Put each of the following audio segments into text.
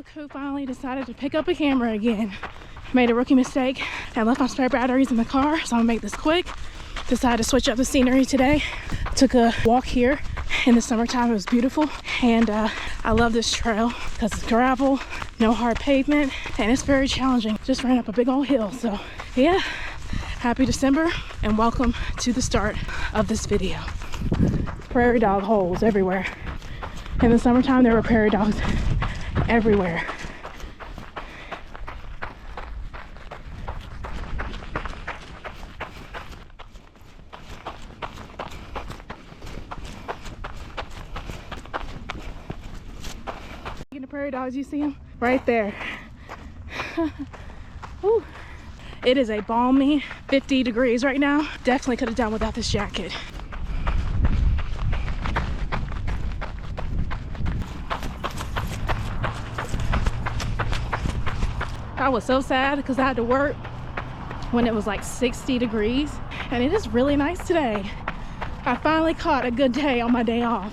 Look who finally decided to pick up a camera again. Made a rookie mistake and left my spare batteries in the car, so I'm gonna make this quick. Decided to switch up the scenery today. Took a walk here in the summertime. It was beautiful, and I love this trail because it's gravel, no hard pavement, and it's very challenging. Just ran up a big old hill. So yeah, happy December and welcome to the start of this video. Prairie dog holes everywhere. In the summertime there were prairie dogs everywhere. The prairie dogs, you see them right there. Woo. It is a balmy 50 degrees right now. Definitely could have done without this jacket. I was so sad because I had to work when it was like 60 degrees, and it is really nice today. I finally caught a good day on my day off.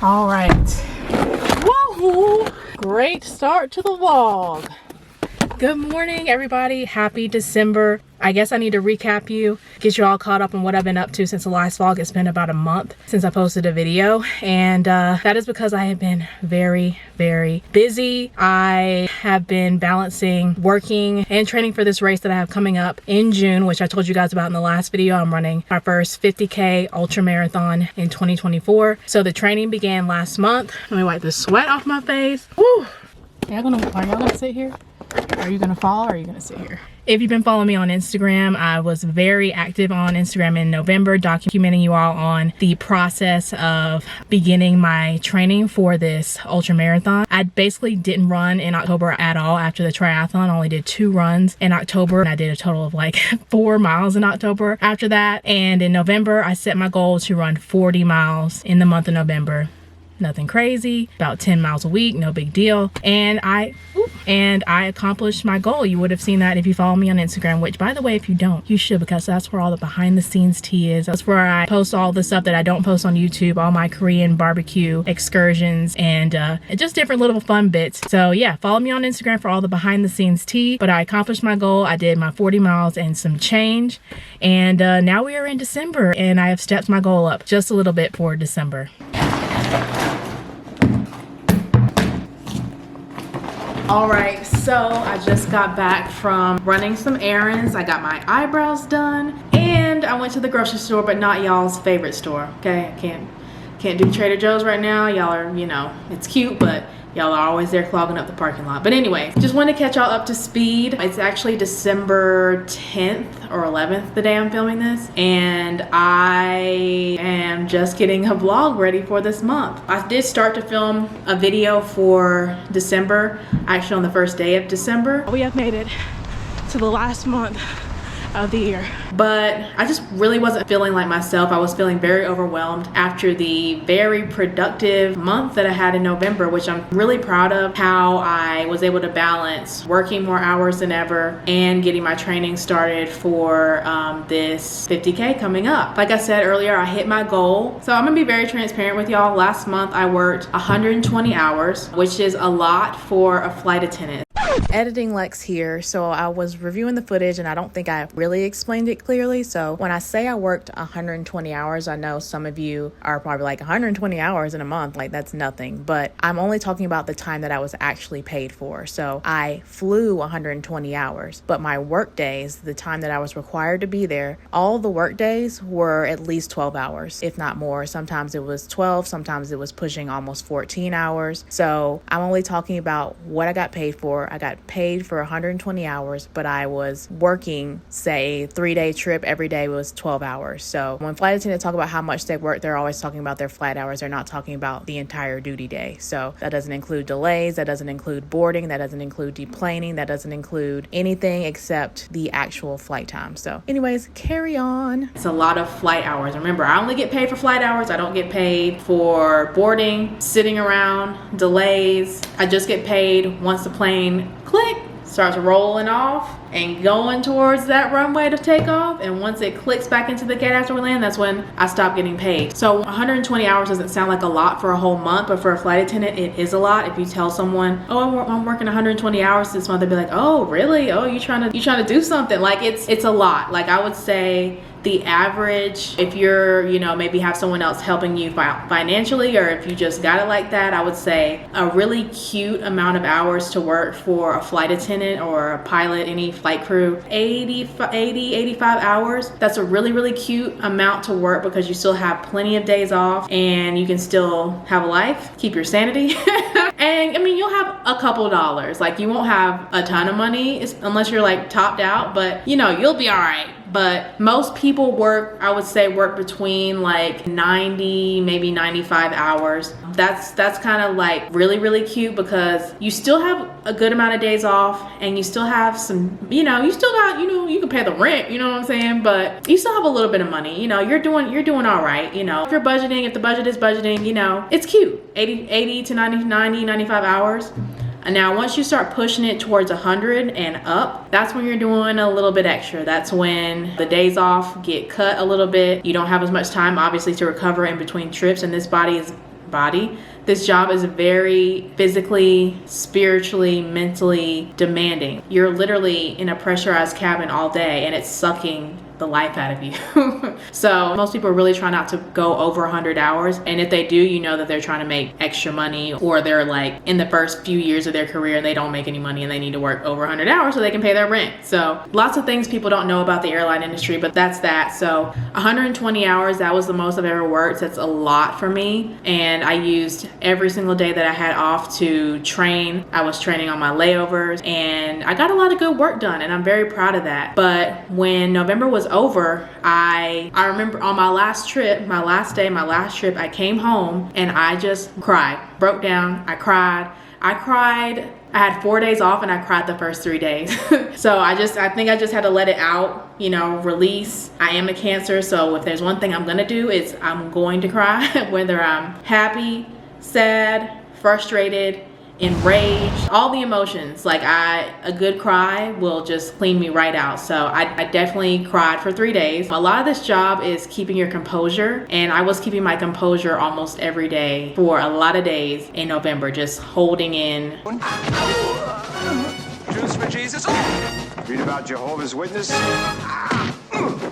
All right. Whoa! Great start to the vlog. Good morning, everybody. Happy December. I guess I need to recap you, get you all caught up on what I've been up to since the last vlog. It's been about a month since I posted a video, and that is because I have been very, very busy. I have been balancing working and training for this race that I have coming up in June, which I told you guys about in the last video. I'm running my first 50K ultra marathon in 2024. So the training began last month. Let me wipe the sweat off my face. Woo! Are y'all gonna sit here? Are you gonna fall or are you gonna sit here? If you've been following me on Instagram, I was very active on Instagram in November, documenting you all on the process of beginning my training for this ultra marathon. I basically didn't run in October at all after the triathlon. I only did 2 runs in October, and I did a total of like 4 miles in October after that. And in November, I set my goal to run 40 miles in the month of November. Nothing crazy, about 10 miles a week, no big deal. And I accomplished my goal. You would have seen that if you follow me on Instagram, which by the way, if you don't, you should, because that's where all the behind the scenes tea is. That's where I post all the stuff that I don't post on YouTube, all my Korean barbecue excursions and just different little fun bits. So yeah, follow me on Instagram for all the behind the scenes tea. But I accomplished my goal. I did my 40 miles and some change. And now we are in December, and I have stepped my goal up just a little bit for December. All right, so I just got back from running some errands. I got my eyebrows done, and I went to the grocery store, but not y'all's favorite store. Okay, I can't do Trader Joe's right now. Y'all are, you know, it's cute, but y'all are always there clogging up the parking lot. But anyway, just wanted to catch y'all up to speed. It's actually December 10th or 11th, the day I'm filming this. And I am just getting a vlog ready for this month. I did start to film a video for December, actually on the first day of December. We have made it to the last month of the year, but I just really wasn't feeling like myself. I was feeling very overwhelmed after the very productive month that I had in November, which I'm really proud of how I was able to balance working more hours than ever and getting my training started for this 50K coming up. Like I said earlier, I hit my goal. So I'm gonna be very transparent with y'all. Last month I worked 120 hours, which is a lot for a flight attendant. Editing Lex here, so I was reviewing the footage and I don't think I really explained it clearly. So when I say I worked 120 hours, I know some of you are probably like 120 hours in a month, like that's nothing, but I'm only talking about the time that I was actually paid for. So I flew 120 hours, but my work days, the time that I was required to be there, all the work days were at least 12 hours, if not more. Sometimes it was 12, sometimes it was pushing almost 14 hours. So I'm only talking about what I got paid for. I got paid for 120 hours, but I was working, say, 3-day trip, every day was 12 hours. So when flight attendants talk about how much they work, they're always talking about their flight hours. They're not talking about the entire duty day. So that doesn't include delays, that doesn't include boarding, that doesn't include deplaning, that doesn't include anything except the actual flight time. So anyways, carry on. It's a lot of flight hours. Remember, I only get paid for flight hours. I don't get paid for boarding, sitting around, delays. I just get paid once the plane click starts rolling off and going towards that runway to take off, and once it clicks back into the gate after we land, that's when I stop getting paid. So 120 hours doesn't sound like a lot for a whole month, but for a flight attendant, it is a lot. If you tell someone, oh, I'm working 120 hours this month, they'd be like, oh, really? Oh, you trying to do something? Like it's a lot. Like I would say the average, if you're, maybe have someone else helping you financially, or if you just got it like that, I would say a really cute amount of hours to work for a flight attendant or a pilot, any flight crew, 85 hours. That's a really, really cute amount to work because you still have plenty of days off and you can still have a life, keep your sanity. And I mean, you'll have a couple dollars. Like you won't have a ton of money unless you're like topped out, but you'll be all right. But most people work, I would say, work between like 90, maybe 95 hours. That's kind of like really, really cute because you still have a good amount of days off and you still have some, you still got, you can pay the rent, you know what I'm saying? But you still have a little bit of money, you're doing all right, if you're budgeting, if the budget is budgeting, it's cute. 80 to 90, 95 hours. And now once you start pushing it towards 100 and up, that's when you're doing a little bit extra. That's when the days off get cut a little bit. You don't have as much time, obviously, to recover in between trips. And this this job is very physically, spiritually, mentally demanding. You're literally in a pressurized cabin all day and it's sucking the life out of you. So most people really try not to go over 100 hours. And if they do, that they're trying to make extra money, or they're like in the first few years of their career and they don't make any money and they need to work over 100 hours so they can pay their rent. So lots of things people don't know about the airline industry, but that's that. So 120 hours, that was the most I've ever worked. That's a lot for me. And I used every single day that I had off to train. I was training on my layovers and I got a lot of good work done and I'm very proud of that. But when November was over, I remember on my last trip, my last trip, I came home and I just cried, broke down. I cried. I had 4 days off and I cried the first 3 days. So I think I just had to let it out, release. I am a Cancer, so if there's one thing I'm gonna do, is I'm going to cry, whether I'm happy, sad, frustrated, enraged, all the emotions. Like a good cry will just clean me right out. So I definitely cried for 3 days. A lot of this job is keeping your composure, and I was keeping my composure almost every day for a lot of days in November, just holding in. Juice for Jesus. Read about Jehovah's Witness.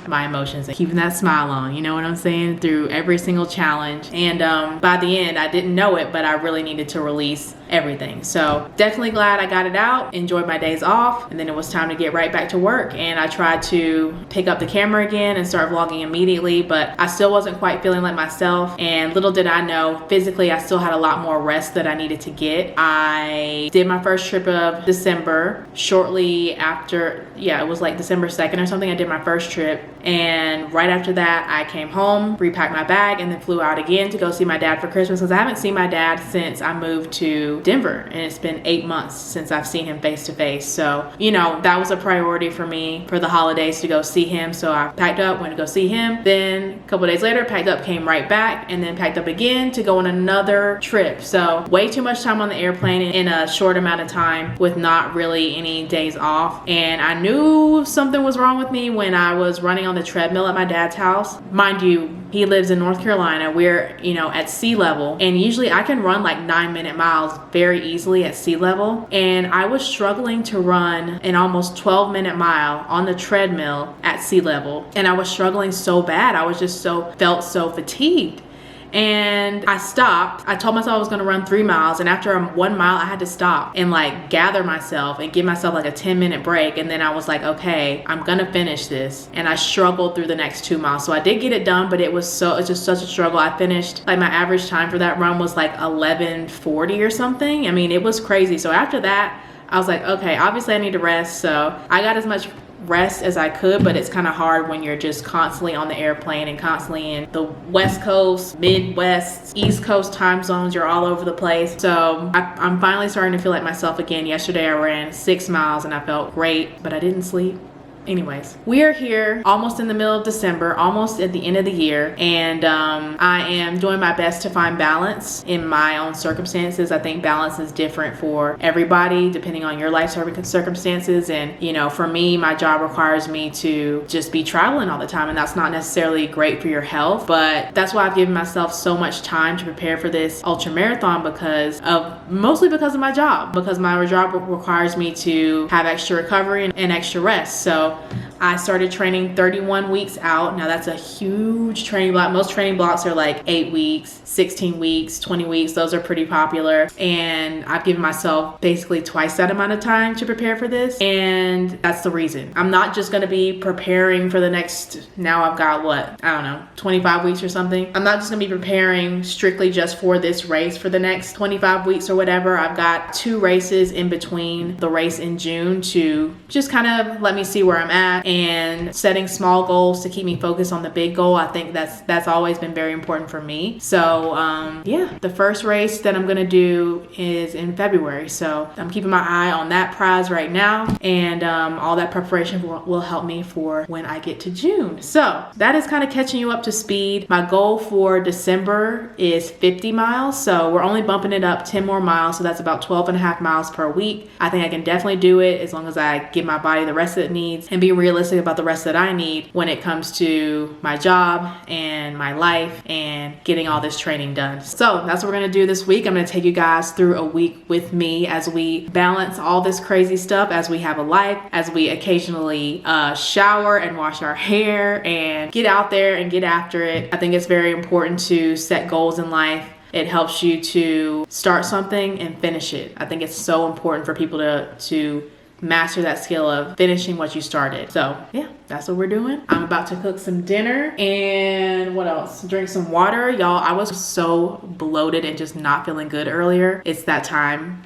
My emotions and keeping that smile on, you know what I'm saying, through every single challenge. And by the end, I didn't know it, but I really needed to release everything. So definitely glad I got it out, enjoyed my days off, and then it was time to get right back to work. And I tried to pick up the camera again and start vlogging immediately, but I still wasn't quite feeling like myself. And little did I know, physically I still had a lot more rest that I needed to get. I did my first trip of December shortly after, it was like December 2nd or something. I did my first trip, and right after that I came home, repacked my bag, and then flew out again to go see my dad for Christmas, because I haven't seen my dad since I moved to Denver, and it's been 8 months since I've seen him face to face. So that was a priority for me for the holidays, to go see him. So I packed up, went to go see him, then a couple days later packed up, came right back, and then packed up again to go on another trip. So way too much time on the airplane in a short amount of time with not really any days off. And I knew something was wrong with me when I was running on the treadmill at my dad's house. Mind you, he lives in North Carolina. We're, at sea level, and usually I can run like 9-minute miles very easily at sea level. And I was struggling to run an almost 12-minute mile on the treadmill at sea level. And I was struggling so bad. I was just felt so fatigued. And I stopped. I told myself I was gonna run 3 miles, and after 1 mile I had to stop and like gather myself and give myself like a 10-minute break. And then I was like, okay, I'm gonna finish this. And I struggled through the next 2 miles. So I did get it done, but it's just such a struggle. I finished, like, my average time for that run was like 11:40 or something. I mean, it was crazy. So after that, I was like, okay, obviously I need to rest. So I got as much rest as I could, but it's kind of hard when you're just constantly on the airplane and constantly in the West Coast, Midwest, East Coast time zones. You're all over the place. So I'm finally starting to feel like myself again. Yesterday I ran 6 miles and I felt great, but I didn't sleep. Anyways, we are here almost in the middle of December, almost at the end of the year, and I am doing my best to find balance in my own circumstances. I think balance is different for everybody depending on your life circumstances, and you know, for me, my job requires me to just be traveling all the time, and that's not necessarily great for your health, but that's why I've given myself so much time to prepare for this ultra marathon, mostly because of my job, because my job requires me to have extra recovery and extra rest. So I started training 31 weeks out. Now that's a huge training block. Most training blocks are like 8 weeks, 16 weeks, 20 weeks. Those are pretty popular. And I've given myself basically twice that amount of time to prepare for this. And that's the reason. I'm not just gonna be preparing for the next, now I've got what, I don't know, 25 weeks or something. I'm not just gonna be preparing strictly just for this race for the next 25 weeks or whatever. I've got 2 races in between the race in June to just kind of let me see where I'm at, and setting small goals to keep me focused on the big goal. I think that's always been very important for me. So yeah, the first race that I'm gonna do is in February. So I'm keeping my eye on that prize right now, and all that preparation will help me for when I get to June. So that is kind of catching you up to speed. My goal for December is 50 miles. So we're only bumping it up 10 more miles. So that's about 12.5 miles per week. I think I can definitely do it as long as I give my body the rest that it needs and be realistic about the rest that I need when it comes to my job and my life and getting all this training done. So that's what we're gonna do this week. I'm gonna take you guys through a week with me as we balance all this crazy stuff, as we have a life, as we occasionally shower and wash our hair and get out there and get after it. I think it's very important to set goals in life. It helps you to start something and finish it. I think it's so important for people to master that skill of finishing what you started. So yeah, that's what we're doing. I'm about to cook some dinner and what else? Drink some water. Y'all, I was so bloated and just not feeling good earlier. It's that time.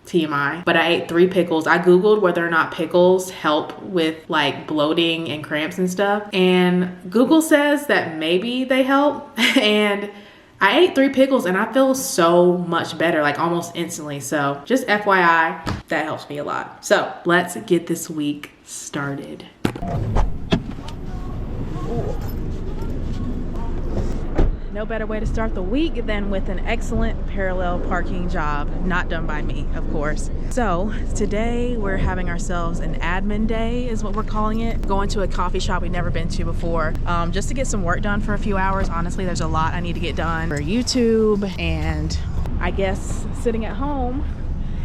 TMI, but I ate 3 pickles. I Googled whether or not pickles help with like bloating and cramps and stuff, and Google says that maybe they help, and I ate 3 pickles and I feel so much better, like almost instantly. So just FYI, that helps me a lot. So let's get this week started. No better way to start the week than with an excellent parallel parking job, not done by me, of course. So today we're having ourselves an admin day is what we're calling it. Going to a coffee shop we've never been to before, just to get some work done for a few hours. Honestly, there's a lot I need to get done for YouTube, and I guess sitting at home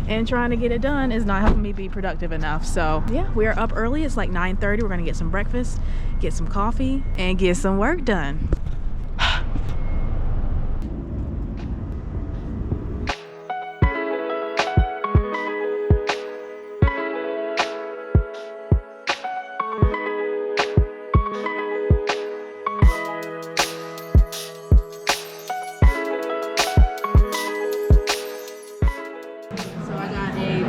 and trying to get it done is not helping me be productive enough. So yeah, we're up early. It's like 9:30. We're gonna get some breakfast, get some coffee, and get some work done.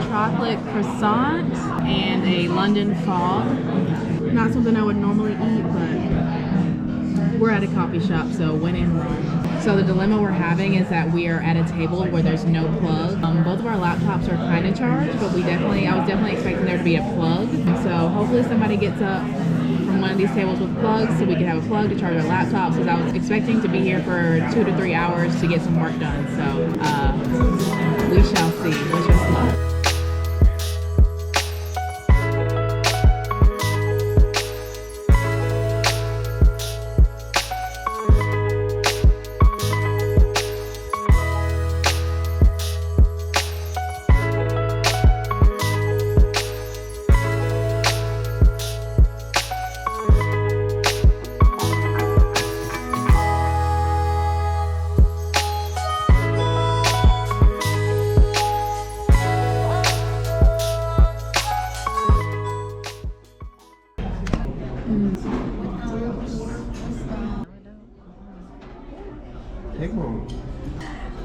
Chocolate croissant and a London fog. Not something I would normally eat, but we're at a coffee shop, so went in wrong. So the dilemma we're having is that we are at a table where there's no plug. Both of our laptops are kind of charged, but I was definitely expecting there to be a plug. So hopefully somebody gets up from one of these tables with plugs so we can have a plug to charge our laptops, because I was expecting to be here for 2 to 3 hours to get some work done. So we shall see. Wish us luck.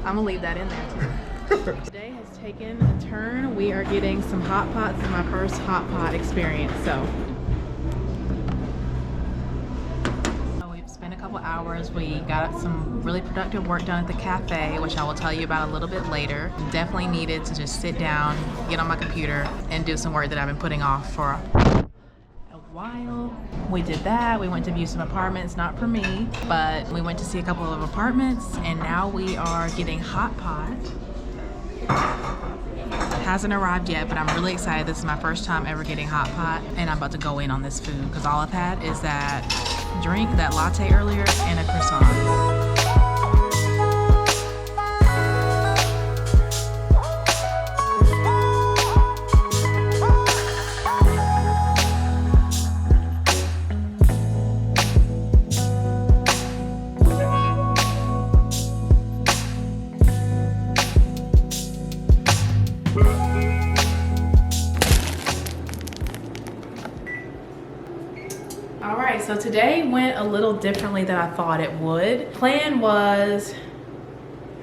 I'm gonna leave that in there too. Today has taking a turn. We are getting some hot pots in my first hot pot experience. So we've spent a couple hours. We got some really productive work done at the cafe, which I will tell you about a little bit later. Definitely needed to just sit down, get on my computer, and do some work that I've been putting off for a while. We did that. We went to view some apartments, not for me, but we went to see a couple of apartments, and now we are getting hot pot. Hasn't arrived yet, but I'm really excited. This is my first time ever getting hot pot, and I'm about to go in on this food because all I've had is that drink, that latte earlier, and a croissant. So today went a little differently than I thought it would. Plan was,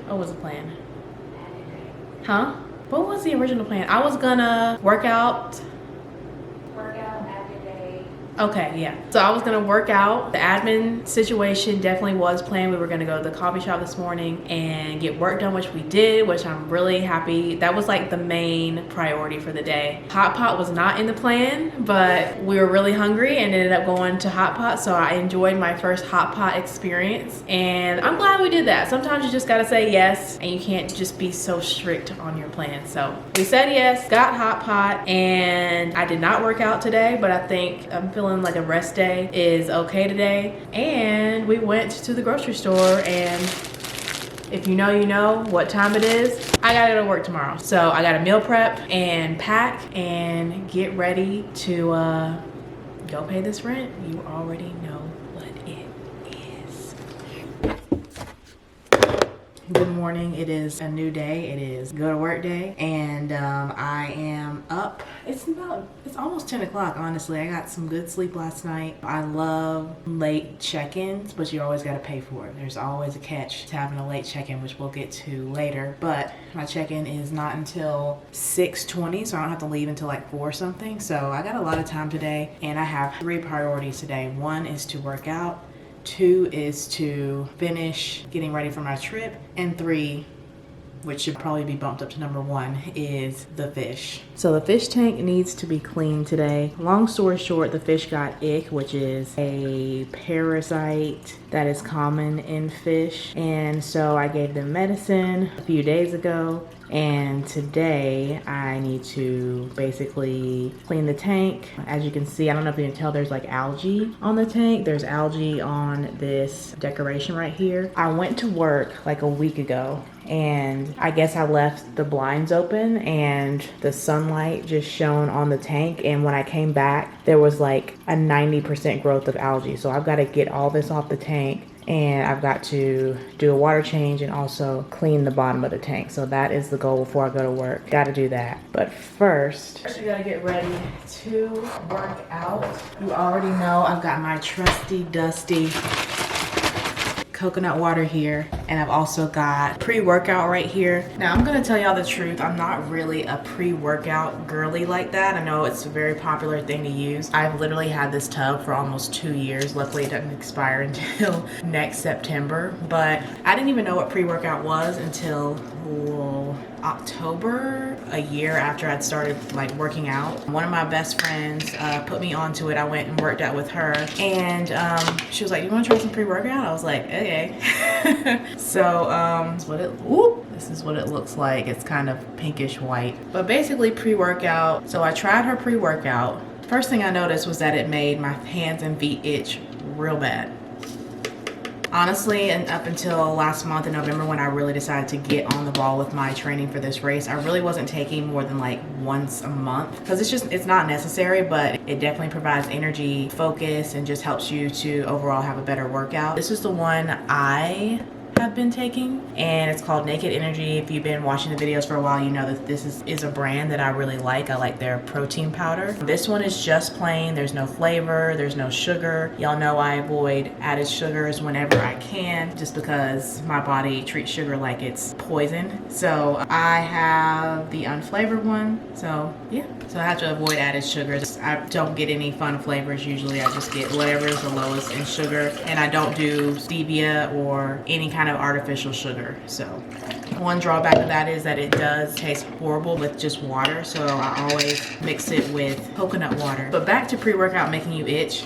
what was the plan? Huh? What was the original plan? I was gonna work out every day. Okay, yeah. So I was gonna work out. The admin situation definitely was planned. We were gonna go to the coffee shop this morning and get work done, which we did, which I'm really happy. That was like the main priority for the day. Hot pot was not in the plan, but we were really hungry and ended up going to hot pot. So I enjoyed my first hot pot experience, and I'm glad we did that. Sometimes you just gotta say yes, and you can't just be so strict on your plan. So we said yes, got hot pot, and I did not work out today, but I think I'm feeling like a rest day is okay today. And we went to the grocery store, and if you know, you know what time it is. I gotta go to work tomorrow. So I gotta meal prep and pack and get ready to go pay this rent. You already know what it is. Good morning. It is a new day. It is go to work day, and I am up. It's almost 10 o'clock, honestly. I got some good sleep last night. I love late check-ins, but you always got to pay for it. There's always a catch to having a late check-in, which we'll get to later. But my check-in is not until 6:20, so I don't have to leave until like 4 something. So I got a lot of time today, and I have 3 priorities today. 1 is to work out. 2 is to finish getting ready for my trip, and 3, which should probably be bumped up to number 1, is the fish. So the fish tank needs to be cleaned today. Long story short, the fish got ick, which is a parasite that is common in fish. And so I gave them medicine a few days ago, and today I need to basically clean the tank. As you can see, I don't know if you can tell, there's like algae on the tank. There's algae on this decoration right here. I went to work like a week ago, and I guess I left the blinds open and the sunlight just shone on the tank, and when I came back there was like a 90% growth of algae. So I've got to get all this off the tank, and I've got to do a water change and also clean the bottom of the tank. So that is the goal before I go to work. Got to do that. But first we got to get ready to work out. You already know I've got my trusty dusty coconut water here, and I've also got pre-workout right here. Now I'm gonna tell y'all the truth, I'm not really a pre-workout girly like that. I know it's a very popular thing to use. I've literally had this tub for almost 2 years. Luckily it doesn't expire until next September, but I didn't even know what pre-workout was until October, a year after I'd started like working out. One of my best friends put me onto it. I went and worked out with her, and she was like, you want to try some pre-workout? I was like, okay. So this is what it looks like. It's kind of pinkish white, but basically pre-workout. So I tried her pre-workout. First thing I noticed was that it made my hands and feet itch real bad. Honestly, and up until last month in November, when I really decided to get on the ball with my training for this race, I really wasn't taking more than like once a month, because it's not necessary, but it definitely provides energy, focus, and just helps you to overall have a better workout. This is the one I have been taking, and it's called Naked Energy. If you've been watching the videos for a while, you know that this is a brand that I really like. I like their protein powder. This one is just plain. There's no flavor, there's no sugar. Y'all know I avoid added sugars whenever I can, just because my body treats sugar like it's poison. So I have the unflavored one. So yeah, so I have to avoid added sugars. I don't get any fun flavors usually. I just get whatever is the lowest in sugar, and I don't do stevia or any kind of artificial sugar. So one drawback of that is that it does taste horrible with just water, so I always mix it with coconut water. But back to pre-workout making you itch.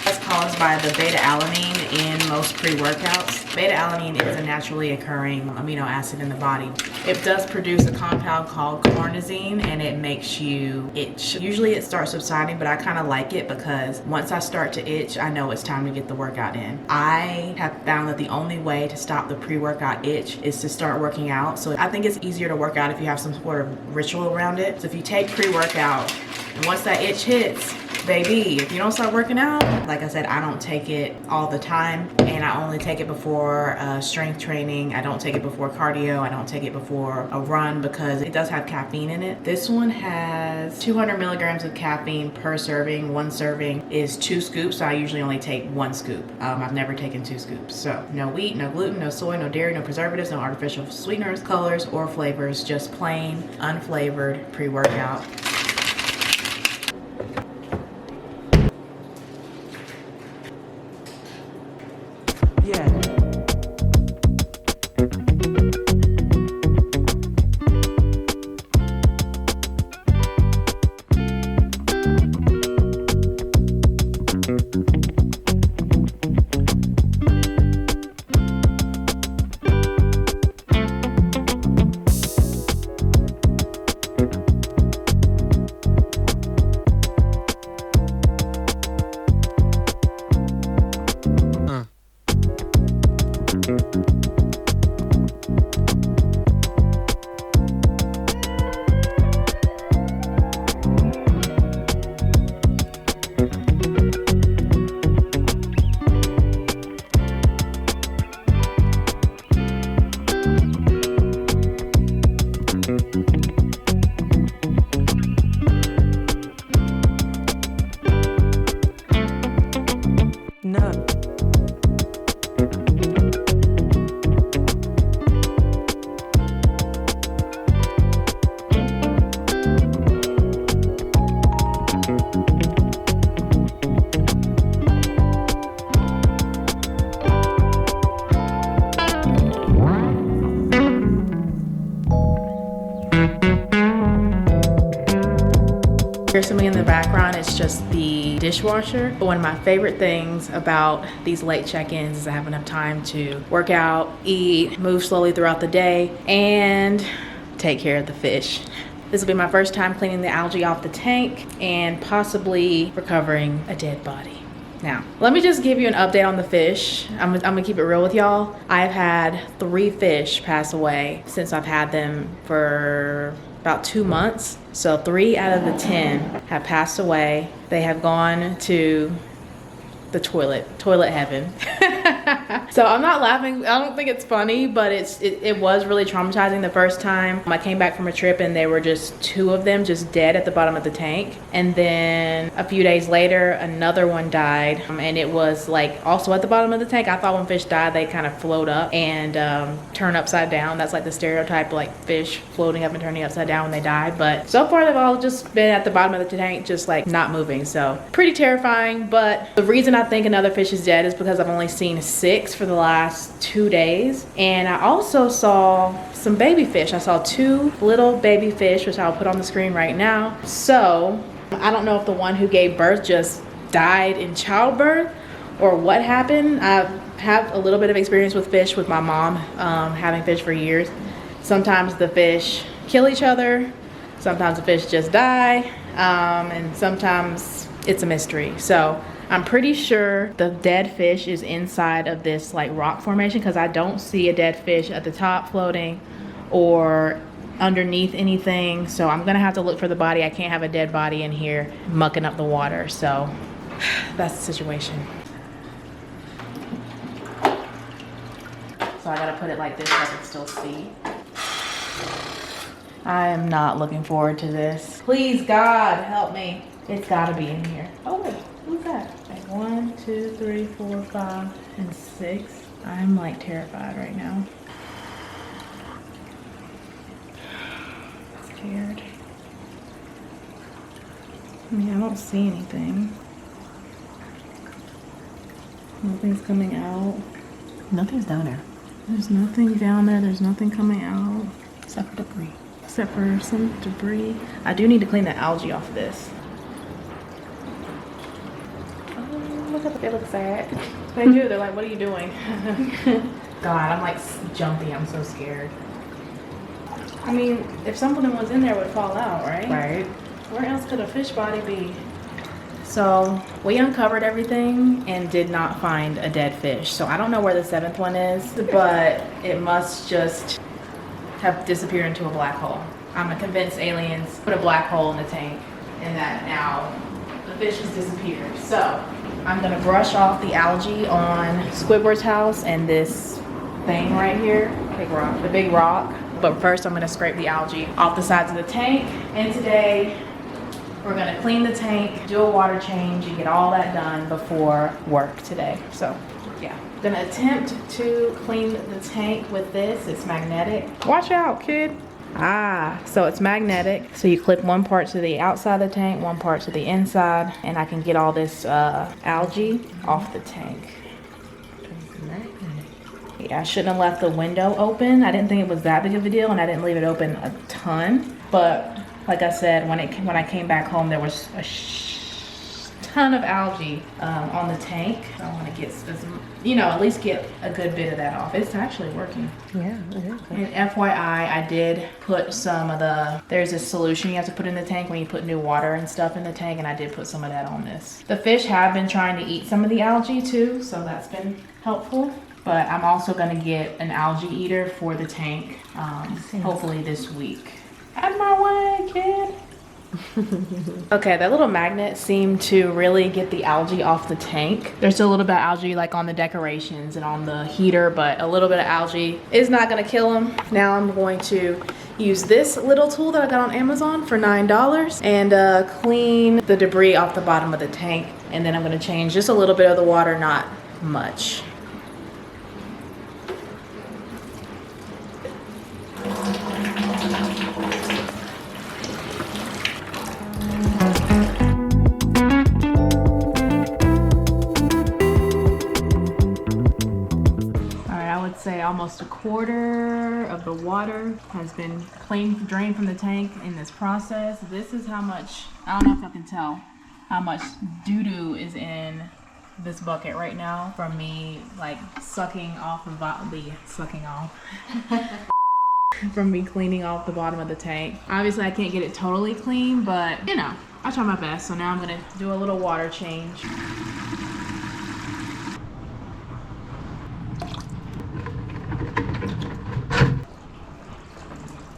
That's caused by the beta-alanine in most pre-workouts. Beta-alanine is a naturally occurring amino acid in the body. It does produce a compound called carnosine, and it makes you itch. Usually it starts subsiding, but I kind of like it because once I start to itch, I know it's time to get the workout in. I have found that the only way to stop the pre-workout itch is to start working out. So I think it's easier to work out if you have some sort of ritual around it. So if you take pre-workout, and once that itch hits, baby, if you don't start working out, like I said, I don't take it all the time, and I only take it before strength training. I don't take it before cardio. I don't take it before a run because it does have caffeine in it. This one has 200 milligrams of caffeine per serving. One serving is 2 scoops, so I usually only take 1 scoop. I've never taken 2 scoops. So no wheat, no gluten, no soy, no dairy, no preservatives, no artificial sweeteners, colors, or flavors, just plain, unflavored pre-workout. Here's something in the background, it's just the dishwasher. But one of my favorite things about these late check-ins is I have enough time to work out, eat, move slowly throughout the day, and take care of the fish. This will be my first time cleaning the algae off the tank and possibly recovering a dead body. Now, let me just give you an update on the fish. I'm gonna keep it real with y'all. I've had 3 fish pass away since I've had them for about 2 months. So 3 out of the 10 have passed away. They have gone to the toilet heaven. So I'm not laughing, I don't think it's funny, but it was really traumatizing the first time. I came back from a trip and there were just 2 of them just dead at the bottom of the tank. And then a few days later, another one died, and it was like also at the bottom of the tank. I thought when fish die, they kind of float up and turn upside down. That's like the stereotype, like fish floating up and turning upside down when they die. But so far they've all just been at the bottom of the tank, just like not moving. So pretty terrifying. But the reason I think another fish is dead is because I've only seen 6 for the last 2 days. And I also saw some baby fish. I saw 2 little baby fish, which I'll put on the screen right now. So I don't know if the one who gave birth just died in childbirth or what happened. I have a little bit of experience with fish with my mom, having fish for years. Sometimes the fish kill each other, sometimes the fish just die, and sometimes it's a mystery. So I'm pretty sure the dead fish is inside of this like rock formation, because I don't see a dead fish at the top floating or underneath anything. So I'm gonna have to look for the body. I can't have a dead body in here mucking up the water. So that's the situation. so I gotta put it like this so I can still see. I am not looking forward to this. Please, God, help me. It's gotta be in here. Oh, wait, who's that? Okay, 1, 2, 3, 4, 5, and 6. I'm like terrified right now. Scared. I mean, I don't see anything. Nothing's coming out. Nothing's down there. There's nothing down there. There's nothing coming out. Except for debris. Except for some debris. I do need to clean the algae off of this. Oh, look at they look sad. They do. They're like, what are you doing? God, I'm like jumpy. I'm so scared. I mean, if something was in there, it would fall out, right? Right. Where else could a fish body be? So we uncovered everything and did not find a dead fish. So I don't know where the 7th one is, but it must just have disappeared into a black hole. I'm convinced aliens put a black hole in the tank and that now the fish has disappeared. So I'm gonna brush off the algae on Squidward's house and this thing right here, big rock, the big rock. But first I'm gonna scrape the algae off the sides of the tank. And today we're gonna clean the tank, do a water change, and get all that done before work today. So yeah, gonna attempt to clean the tank with this. It's magnetic. Watch out, kid. So it's magnetic. So you clip one part to the outside of the tank, one part to the inside, and I can get all this algae off the tank. Yeah, I shouldn't have left the window open. I didn't think it was that big of a deal, and I didn't leave it open a ton. But like I said, when I came back home, there was a ton of algae on the tank. I want to get, at least get a good bit of that off. It's actually working. Yeah, it is. And FYI, I did put some of there's a solution you have to put in the tank when you put new water and stuff in the tank, and I did put some of that on this. The fish have been trying to eat some of the algae too, so that's been helpful. But I'm also gonna get an algae eater for the tank, hopefully this week. Out of my way, kid. Okay, that little magnet seemed to really get the algae off the tank. There's still a little bit of algae like on the decorations and on the heater, but a little bit of algae is not gonna kill them. Now I'm going to use this little tool that I got on Amazon for $9 and clean the debris off the bottom of the tank. And then I'm gonna change just a little bit of the water, not much. Say almost a quarter of the water has been drained from the tank in this process. This is how much, I don't know if I can tell how much doo-doo is in this bucket right now from me like sucking off from me cleaning off the bottom of the tank. Obviously I can't get it totally clean, but I try my best. So now I'm gonna do a little water change.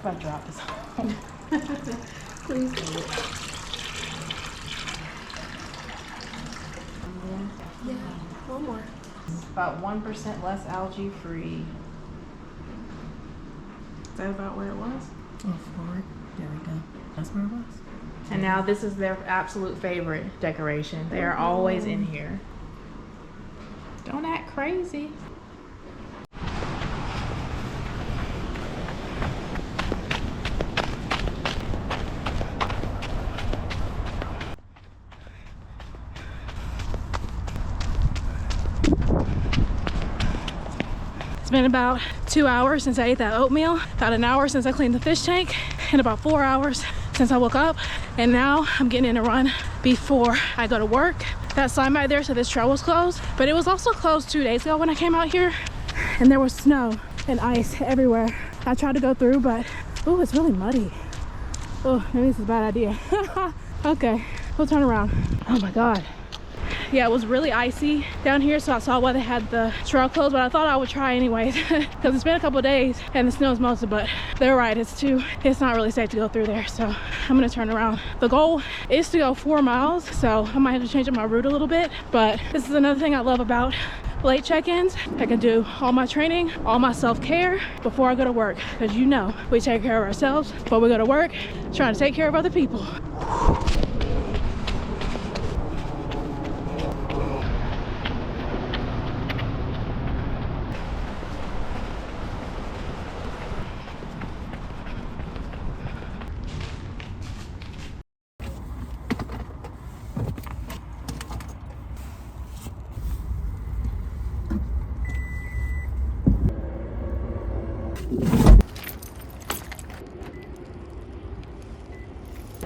I drop this home. Please do it. Yeah, one more. About 1% less algae free. Is that about where it was? Oh, forward. There we go. That's where it was. And now this is their absolute favorite decoration. They are always in here. Don't act crazy. It's been about 2 hours since I ate that oatmeal, about an hour since I cleaned the fish tank, and about 4 hours since I woke up. And now I'm getting in a run before I go to work. That sign right there said this trail was closed, but it was also closed 2 days ago when I came out here, and there was snow and ice everywhere. I tried to go through, but oh, it's really muddy. Oh, maybe this is a bad idea. Okay, we'll turn around. Oh my God. Yeah, it was really icy down here, so I saw why they had the trail closed, but I thought I would try anyways because it's been a couple of days and the snow's melted, but they're right, it's not really safe to go through there, so I'm gonna turn around. The goal is to go 4 miles, so I might have to change up my route a little bit, but this is another thing I love about late check-ins. I can do all my training, all my self-care before I go to work. Because you know, we take care of ourselves before we go to work, trying to take care of other people.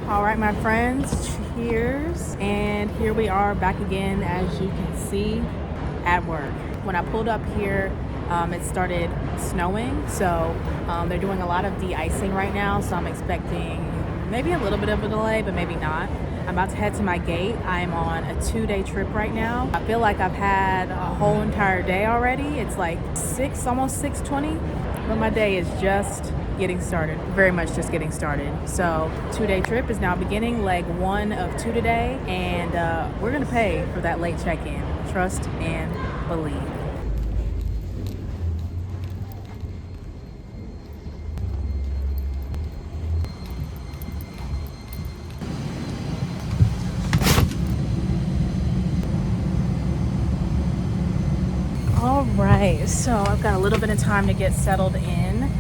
All right, my friends, cheers. And here we are back again, as you can see, at work. When I pulled up here, it started snowing, so they're doing a lot of de-icing right now, so I'm expecting maybe a little bit of a delay, but maybe not. I'm about to head to my gate. I'm on a 2-day trip right now. I feel like I've had a whole entire day already. It's like almost 6:20, but my day is just getting started, very much just getting started. So 2-day trip is now beginning, leg 1 of 2 today, and we're gonna pay for that late check-in. Trust and believe. All right, so I've got a little bit of time to get settled in.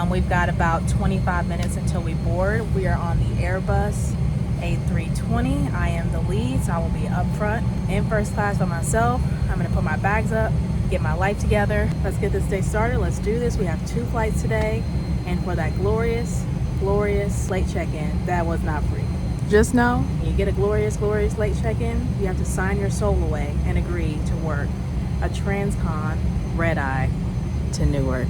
We've got about 25 minutes until we board. We are on the Airbus A320. I am the lead, so I will be up front in first class by myself. I'm gonna put my bags up, get my life together. Let's get this day started. Let's do this. We have 2 flights today, and for that glorious late check-in, that was not free. Just know, when you get a glorious late check-in, you have to sign your soul away and agree to work a Transcon red-eye to Newark.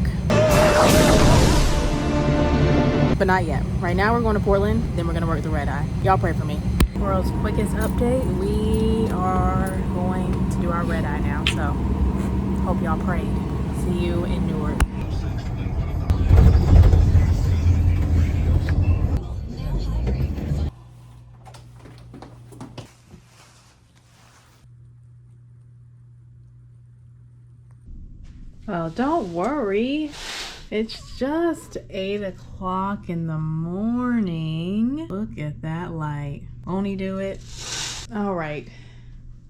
But not yet. Right now we're going to Portland, then we're gonna work the red-eye. Y'all pray for me. World's quickest update, we are going to do our red-eye now, so hope y'all prayed. See you in Newark. Well, don't worry. It's just 8 o'clock in the morning. Look at that light. Won't he do it? All right.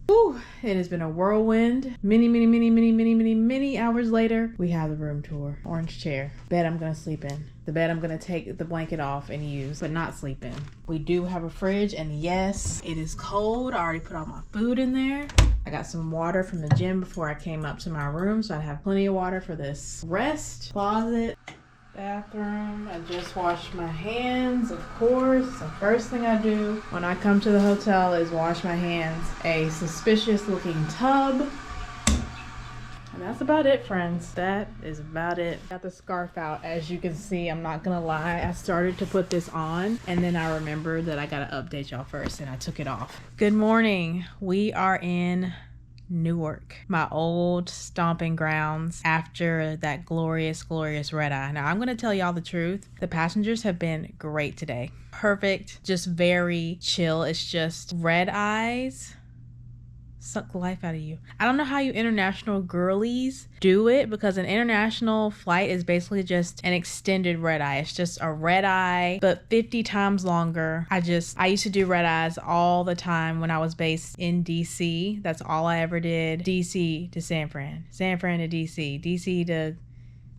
Whew, it has been a whirlwind. Many hours later, we have the room tour. Orange chair. Bed I'm gonna sleep in. The bed I'm gonna take the blanket off and use, but not sleep in. We do have a fridge, and yes, it is cold. I already put all my food in there. I got some water from the gym before I came up to my room, so I have plenty of water for this rest. Closet, bathroom. I just washed my hands, of course. The first thing I do when I come to the hotel is wash my hands. A suspicious looking tub. And that's about it, friends. That is about it. Got the scarf out. As you can see, I'm not gonna lie, I started to put this on and then I remembered that I gotta update y'all first, and I took it off. Good morning. We are in Newark, my old stomping grounds after that glorious red-eye. Now I'm gonna tell y'all the truth. The passengers have been great today. Perfect, just very chill. It's just red eyes suck the life out of you. I don't know how you international girlies do it, because an international flight is basically just an extended red eye. It's just a red eye, but 50 times longer. I used to do red eyes all the time when I was based in DC. That's all I ever did. DC to San Fran, San Fran to DC, DC to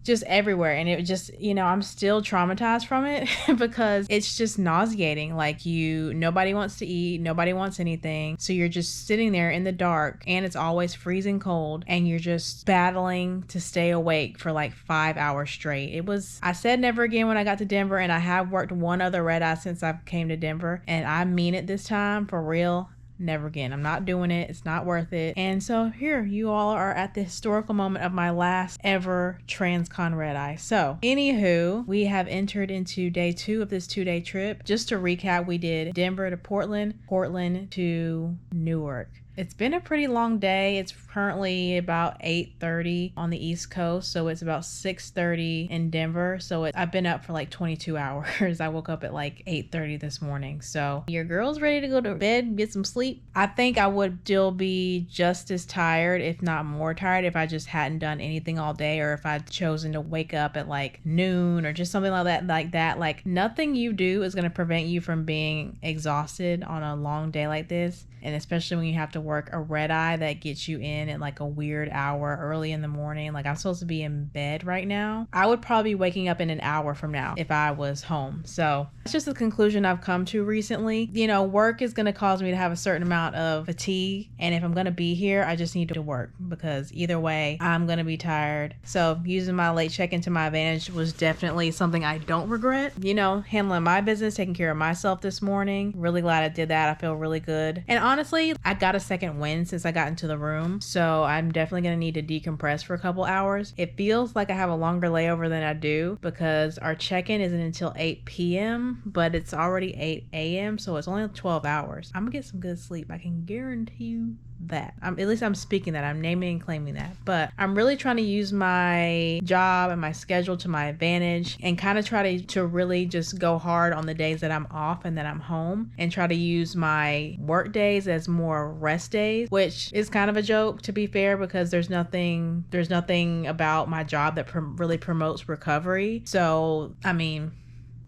just everywhere. And it just, you know, I'm still traumatized from it because it's just nauseating. Like, nobody wants to eat, nobody wants anything. So you're just sitting there in the dark, and it's always freezing cold, and you're just battling to stay awake for like 5 hours straight. I said never again when I got to Denver, and I have worked one other red eye since I came to Denver, and I mean it this time, for real. Never again. I'm not doing it. It's not worth it. And so here you all are at the historical moment of my last ever Transcon red eye. So anywho, we have entered into day 2 of this 2-day trip. Just to recap, we did Denver to Portland, Portland to Newark. It's been a pretty long day. It's currently about 8:30 on the East Coast, so it's about 6:30 in Denver. So I've been up for like 22 hours. I woke up at like 8:30 this morning. So your girl's ready to go to bed, get some sleep. I think I would still be just as tired, if not more tired, if I just hadn't done anything all day, or if I'd chosen to wake up at like noon or just something like that. Like nothing you do is going to prevent you from being exhausted on a long day like this. And especially when you have to work a red eye that gets you in at like a weird hour early in the morning. Like I'm supposed to be in bed right now. I would probably be waking up in an hour from now if I was home. So it's just a conclusion I've come to recently. You know, work is going to cause me to have a certain amount of fatigue. And if I'm going to be here, I just need to work, because either way, I'm going to be tired. So using my late check-in to my advantage was definitely something I don't regret. You know, handling my business, taking care of myself this morning. Really glad I did that. I feel really good. And honestly, I got a second wind since I got into the room, so I'm definitely going to need to decompress for a couple hours. It feels like I have a longer layover than I do, because our check-in isn't until 8 p.m., but it's already 8 a.m., so it's only 12 hours. I'm going to get some good sleep. I can guarantee you that. At least I'm speaking that. I'm naming and claiming that. But I'm really trying to use my job and my schedule to my advantage, and kind of try to really just go hard on the days that I'm off and that I'm home, and try to use my work days as more rest days, which is kind of a joke, to be fair, because there's nothing about my job that really promotes recovery. So, I mean,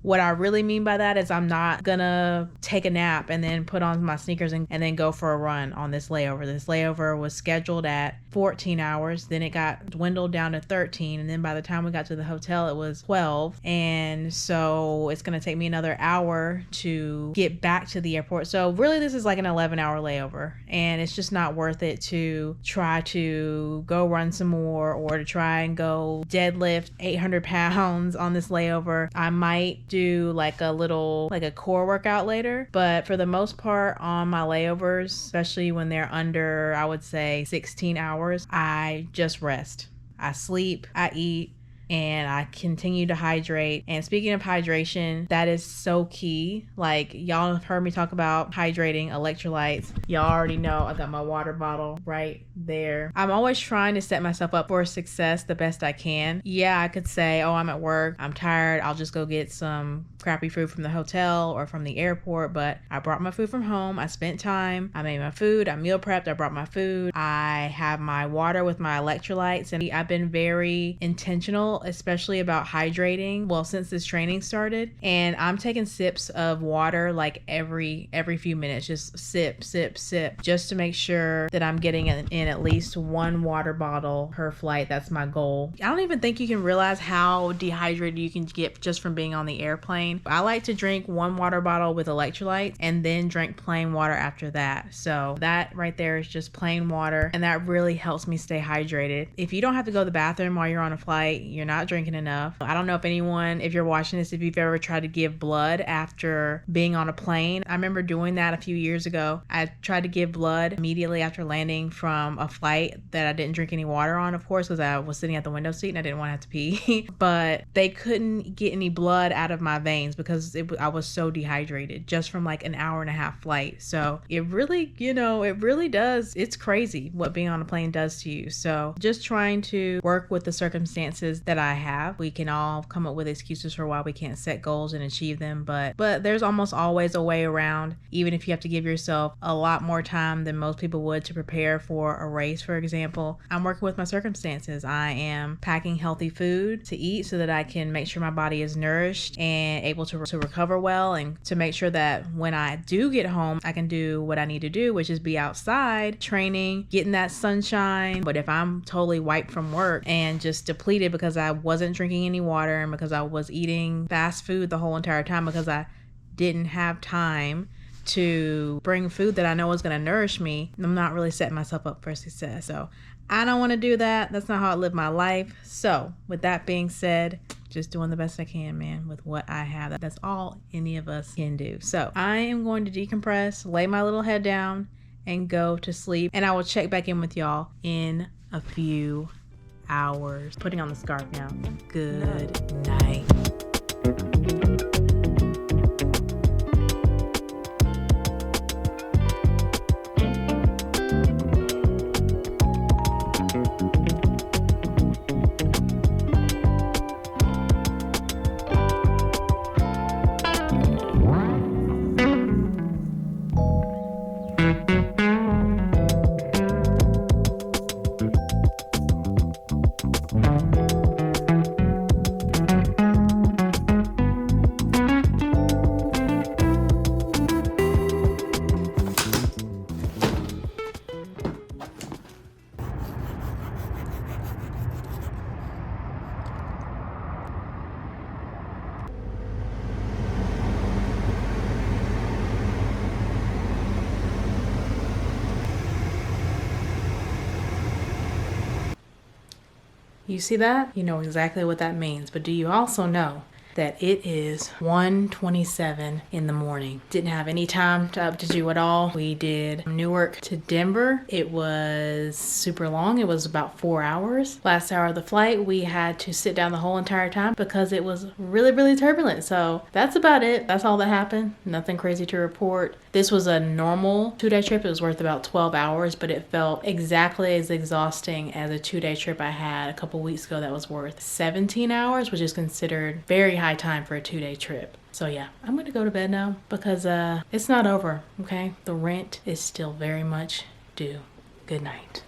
what I really mean by that is I'm not gonna take a nap and then put on my sneakers and then go for a run on this layover. This layover was scheduled at 14 hours. Then it got dwindled down to 13. And then by the time we got to the hotel, it was 12. And so it's gonna take me another hour to get back to the airport. So really this is like an 11-hour layover. And it's just not worth it to try to go run some more, or to try and go deadlift 800 pounds on this layover. I might do like a core workout later, but for the most part on my layovers, especially when they're under, I would say 16 hours, I just rest. I sleep, I eat, and I continue to hydrate. And speaking of hydration, that is so key. Like, y'all have heard me talk about hydrating, electrolytes. Y'all already know I got my water bottle right there. I'm always trying to set myself up for success the best I can. Yeah, I could say, oh, I'm at work, I'm tired, I'll just go get some crappy food from the hotel or from the airport. But I brought my food from home. I spent time. I made my food. I meal prepped. I brought my food. I have my water with my electrolytes. And I've been very intentional, especially about hydrating, well, since this training started. And I'm taking sips of water like every few minutes, just sip, just to make sure that I'm getting in at least one water bottle per flight. That's my goal. I don't even think you can realize how dehydrated you can get just from being on the airplane. I like to drink one water bottle with electrolytes and then drink plain water after that. So that right there is just plain water, and that really helps me stay hydrated. If you don't have to go to the bathroom while you're on a flight, you're not drinking enough. I don't know if you're watching this, if you've ever tried to give blood after being on a plane. I remember doing that a few years ago. I tried to give blood immediately after landing from a flight that I didn't drink any water on, of course, because I was sitting at the window seat and I didn't want to have to pee. But they couldn't get any blood out of my veins because I was so dehydrated just from like an hour and a half flight. So it really does. It's crazy what being on a plane does to you. So just trying to work with the circumstances that I have. We can all come up with excuses for why we can't set goals and achieve them, but there's almost always a way around, even if you have to give yourself a lot more time than most people would to prepare for a race, for example. I'm working with my circumstances. I am packing healthy food to eat so that I can make sure my body is nourished and able to recover well, and to make sure that when I do get home, I can do what I need to do, which is be outside, training, getting that sunshine. But if I'm totally wiped from work and just depleted because I wasn't drinking any water and because I was eating fast food the whole entire time because I didn't have time to bring food that I know is going to nourish me, I'm not really setting myself up for success. So I don't want to do that. That's not how I live my life. So with that being said, just doing the best I can, man, with what I have. That's all any of us can do. So I am going to decompress, lay my little head down, and go to sleep. And I will check back in with y'all in a few hours. Putting on the scarf now. Good night. You see that? You know exactly what that means. But do you also know that it is 1:27 in the morning? Didn't have any time to do it all. We did Newark to Denver. It was super long. It was about 4 hours. Last hour of the flight, we had to sit down the whole entire time because it was really, really turbulent. So that's about it. That's all that happened. Nothing crazy to report. This was a normal 2-day trip. It was worth about 12 hours, but it felt exactly as exhausting as a 2-day trip I had a couple weeks ago that was worth 17 hours, which is considered very high time for a 2-day trip. So yeah, I'm gonna go to bed now because it's not over, okay? The rent is still very much due. Good night.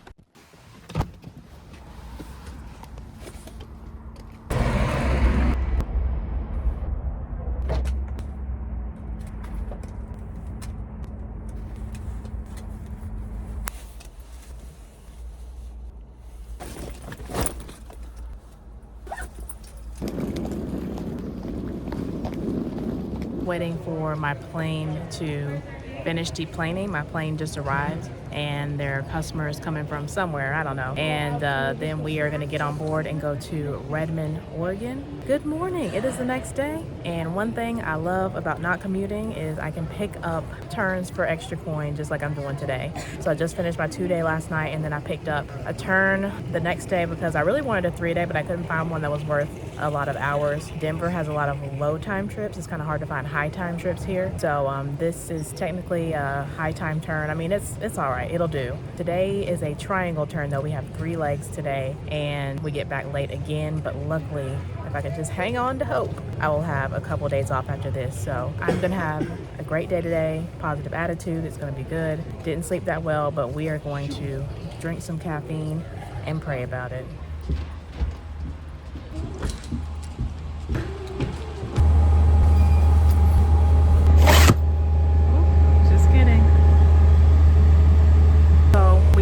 Waiting for my plane to finish deplaning. My plane just arrived and their customers coming from somewhere, I don't know. And then we are gonna get on board and go to Redmond, Oregon. Good morning, it is the next day. And one thing I love about not commuting is I can pick up turns for extra coin just like I'm doing today. So I just finished my 2-day last night and then I picked up a turn the next day because I really wanted a 3-day, but I couldn't find one that was worth a lot of hours. Denver has a lot of low time trips. It's kind of hard to find high time trips here. So this is technically a high time turn. I mean, it's all right. It'll do. Today is a triangle turn though. We have 3 legs today and we get back late again, but luckily, if I can just hang on to hope, I will have a couple days off after this. So I'm gonna have a great day today, positive attitude. It's gonna be good. Didn't sleep that well, but we are going to drink some caffeine and pray about it.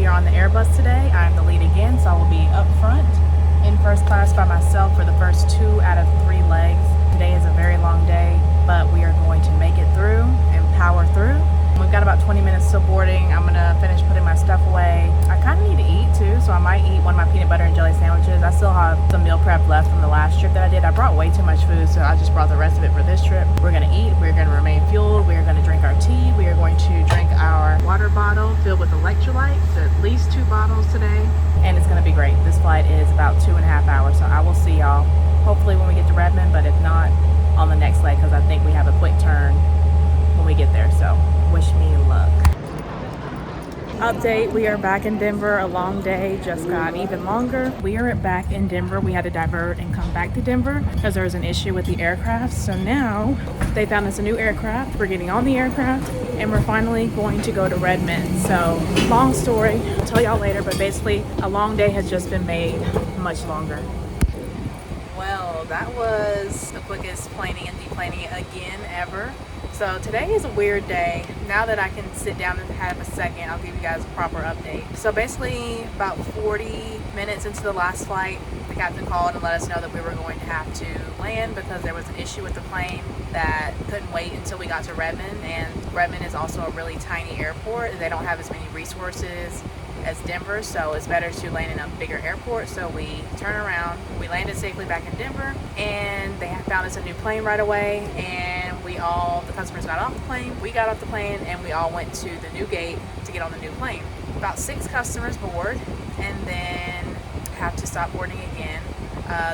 On the Airbus today. I'm the lead again, so I will be up front in first class by myself for the first 2 out of 3 legs. Today is a very long day, but we are going to make it through and power through. We've got about 20 minutes till boarding. I'm gonna finish putting my stuff away. I kind of need to eat too, so I might eat one of my peanut butter and jelly sandwiches. I still have some meal prep left from the last trip that I did. I brought way too much food, so I just brought the rest of it for this trip. We're gonna eat, we're gonna remain fueled, we're gonna drink our tea, we are going to drink our water bottle filled with electrolytes, at least 2 bottles today, and it's gonna be great. This flight is about 2.5 hours, so I will see y'all hopefully when we get to Redmond, but if not, on the next leg, because I think we have a quick turn when we get there, so wish me luck. Update, we are back in Denver. A long day just got even longer. We are back in Denver. We had to divert and come back to Denver because there was an issue with the aircraft. So now they found us a new aircraft. We're getting on the aircraft and we're finally going to go to Redmond. So long story, I'll tell y'all later, but basically a long day has just been made much longer. Well, that was the quickest planing and deplaning again ever. So today is a weird day. Now that I can sit down and have a second, I'll give you guys a proper update. So basically about 40 minutes into the last flight, the captain called and let us know that we were going to have to land because there was an issue with the plane that couldn't wait until we got to Redmond. And Redmond is also a really tiny airport and they don't have as many resources as Denver, so it's better to land in a bigger airport. So we turn around, we landed safely back in Denver, and they found us a new plane right away, and the customers got off the plane, we got off the plane, and we all went to the new gate to get on the new plane. About 6 customers board, and then have to stop boarding again.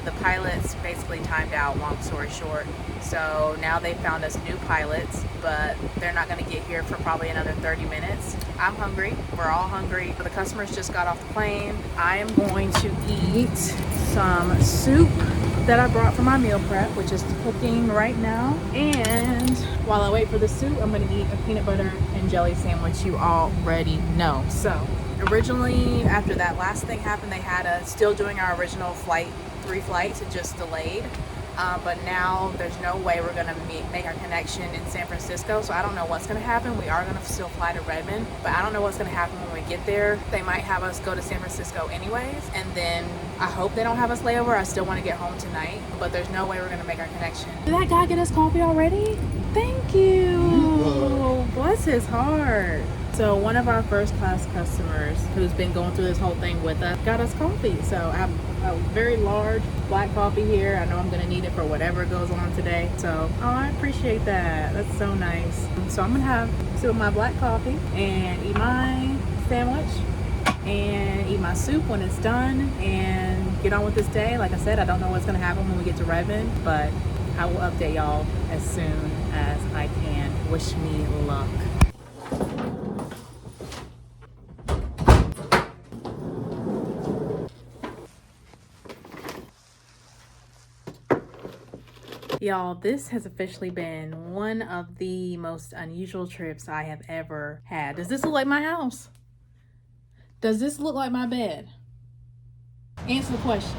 The pilots basically timed out, long story short. So now they found us new pilots, but they're not gonna get here for probably another 30 minutes. I'm hungry, we're all hungry. The customers just got off the plane. I am going to eat some soup that I brought for my meal prep, which is cooking right now. And while I wait for the soup, I'm gonna eat a peanut butter and jelly sandwich you already know. So originally, after that last thing happened, they had us still doing our original flight, 3 flights, it just delayed. But now there's no way we're gonna make our connection in San Francisco, so I don't know what's gonna happen. We are gonna still fly to Redmond, but I don't know what's gonna happen when we get there. They might have us go to San Francisco anyways, and then I hope they don't have us layover. I still want to get home tonight, but there's no way we're gonna make our connection. Did that guy get us coffee already? Thank you. Bless his heart. So one of our first class customers who's been going through this whole thing with us got us coffee. So I have a very large black coffee here. I know I'm gonna need it for whatever goes on today. So, oh, I appreciate that. That's so nice. So I'm gonna have some of my black coffee and eat my sandwich and eat my soup when it's done and get on with this day. Like I said, I don't know what's gonna happen when we get to Redmond, but I will update y'all as soon as I can. Wish me luck. Y'all, this has officially been one of the most unusual trips I have ever had. Does this look like my house? Does this look like my bed? Answer the question,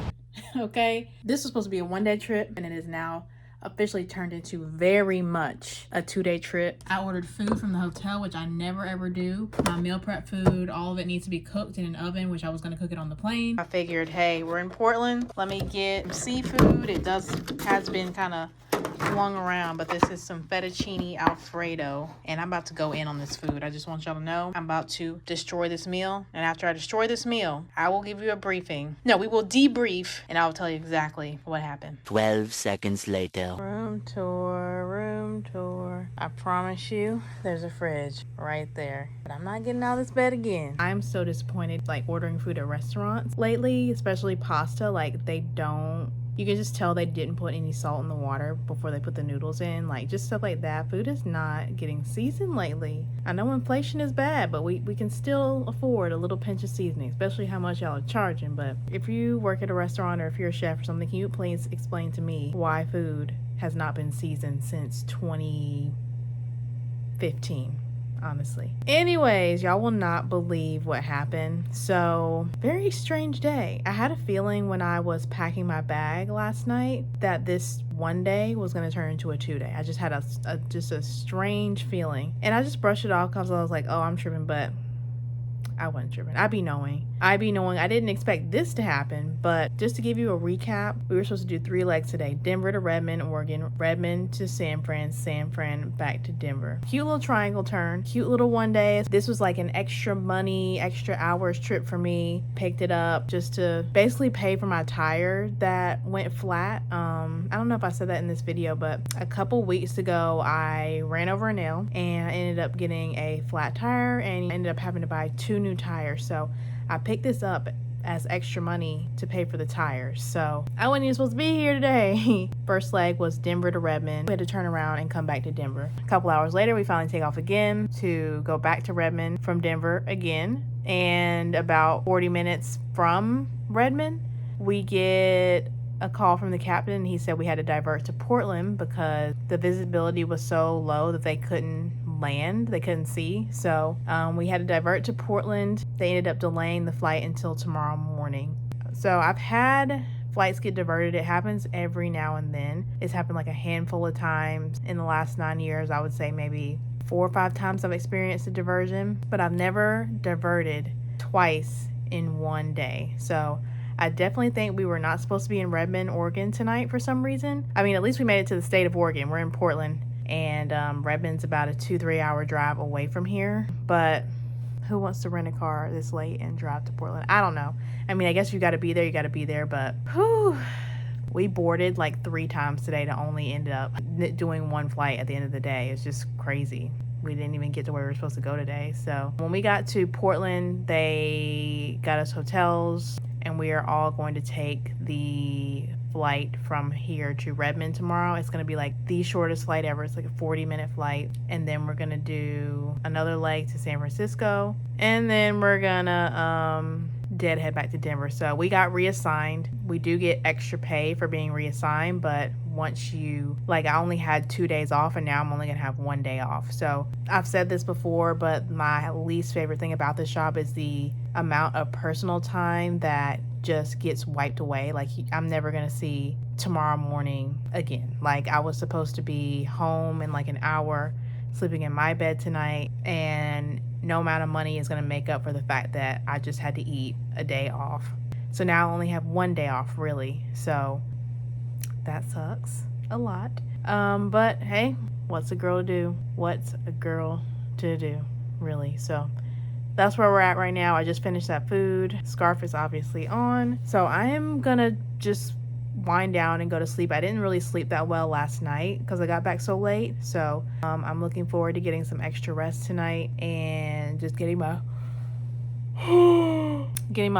okay? This was supposed to be a one-day trip, and it is now officially turned into very much a 2-day trip. I ordered food from the hotel, which I never ever do. My meal prep food, all of it needs to be cooked in an oven, which I was gonna cook it on the plane. I figured, hey, we're in Portland. Let me get seafood. It has been kind of flung around, but this is some fettuccine alfredo, and I'm about to go in on this food. I just want y'all to know I'm about to destroy this meal, and after I destroy this meal, I will give you a briefing. No, we will debrief, and I will tell you exactly what happened. 12 seconds later. Room tour, room tour. I promise you, there's a fridge right there. But I'm not getting out of this bed again. I'm so disappointed, like, ordering food at restaurants lately, especially pasta. Like, they don't, you can just tell they didn't put any salt in the water before they put the noodles in. Like, just stuff like that. Food is not getting seasoned lately. I know inflation is bad, but we can still afford a little pinch of seasoning, especially how much y'all are charging. But if you work at a restaurant or if you're a chef or something, can you please explain to me why food has not been seasoned since 2015? Honestly. Anyways, y'all will not believe what happened. So, very strange day. I had a feeling when I was packing my bag last night that this one day was going to turn into a 2-day. I just had a strange feeling. And I just brushed it off because I was like, oh, I'm tripping, but I wasn't tripping. I be knowing. I didn't expect this to happen, but just to give you a recap, we were supposed to do 3 legs today. Denver to Redmond, Oregon, Redmond to San Fran, back to Denver. Cute little triangle turn, cute little one day. This was like an extra money, extra hours trip for me. Picked it up just to basically pay for my tire that went flat. I don't know if I said that in this video, but a couple weeks ago, I ran over a nail and I ended up getting a flat tire and ended up having to buy 2 new tires. So I picked this up as extra money to pay for the tires. So I wasn't even supposed to be here today. First leg was Denver to Redmond. We had to turn around and come back to Denver. A couple hours later, we finally take off again to go back to Redmond from Denver again. And about 40 minutes from Redmond, we get a call from the captain. He said we had to divert to Portland because the visibility was so low that they couldn't land, they couldn't see. So we had to divert to Portland. They ended up delaying the flight until tomorrow morning. So I've had flights get diverted. It happens every now and then. It's happened like a handful of times in the last 9 years. I would say maybe 4 or 5 times I've experienced a diversion, but I've never diverted twice in one day. So I definitely think we were not supposed to be in Redmond, Oregon tonight for some reason. I mean, at least we made it to the state of Oregon. We're in Portland, and Redmond's about a 2-3 hour drive away from here. But who wants to rent a car this late and drive to Portland? I don't know. I mean, I guess you got to be there, but whew. We boarded like 3 times today to only end up doing 1 flight at the end of the day. It's just crazy. We didn't even get to where we were supposed to go today. So when we got to Portland, they got us hotels, and we are all going to take the flight from here to Redmond tomorrow. It's going to be like the shortest flight ever. It's like a 40-minute flight. And then we're going to do another leg to San Francisco. And then we're going to deadhead back to Denver. So we got reassigned. We do get extra pay for being reassigned, but once you, like, I only had 2 days off, and now I'm only gonna have 1 day off. So I've said this before, but my least favorite thing about this job is the amount of personal time that just gets wiped away. Like, I'm never gonna see tomorrow morning again. Like, I was supposed to be home in like an hour, sleeping in my bed tonight, and no amount of money is gonna make up for the fact that I just had to eat a day off. So now I only have 1 day off, really. So that sucks a lot. But hey, what's a girl to do? What's a girl to do? really. So that's where we're at right now. I just finished that food. Scarf is obviously on. So I am gonna just wind down and go to sleep. I didn't really sleep that well last night because I got back so late. So I'm looking forward to getting some extra rest tonight and just getting my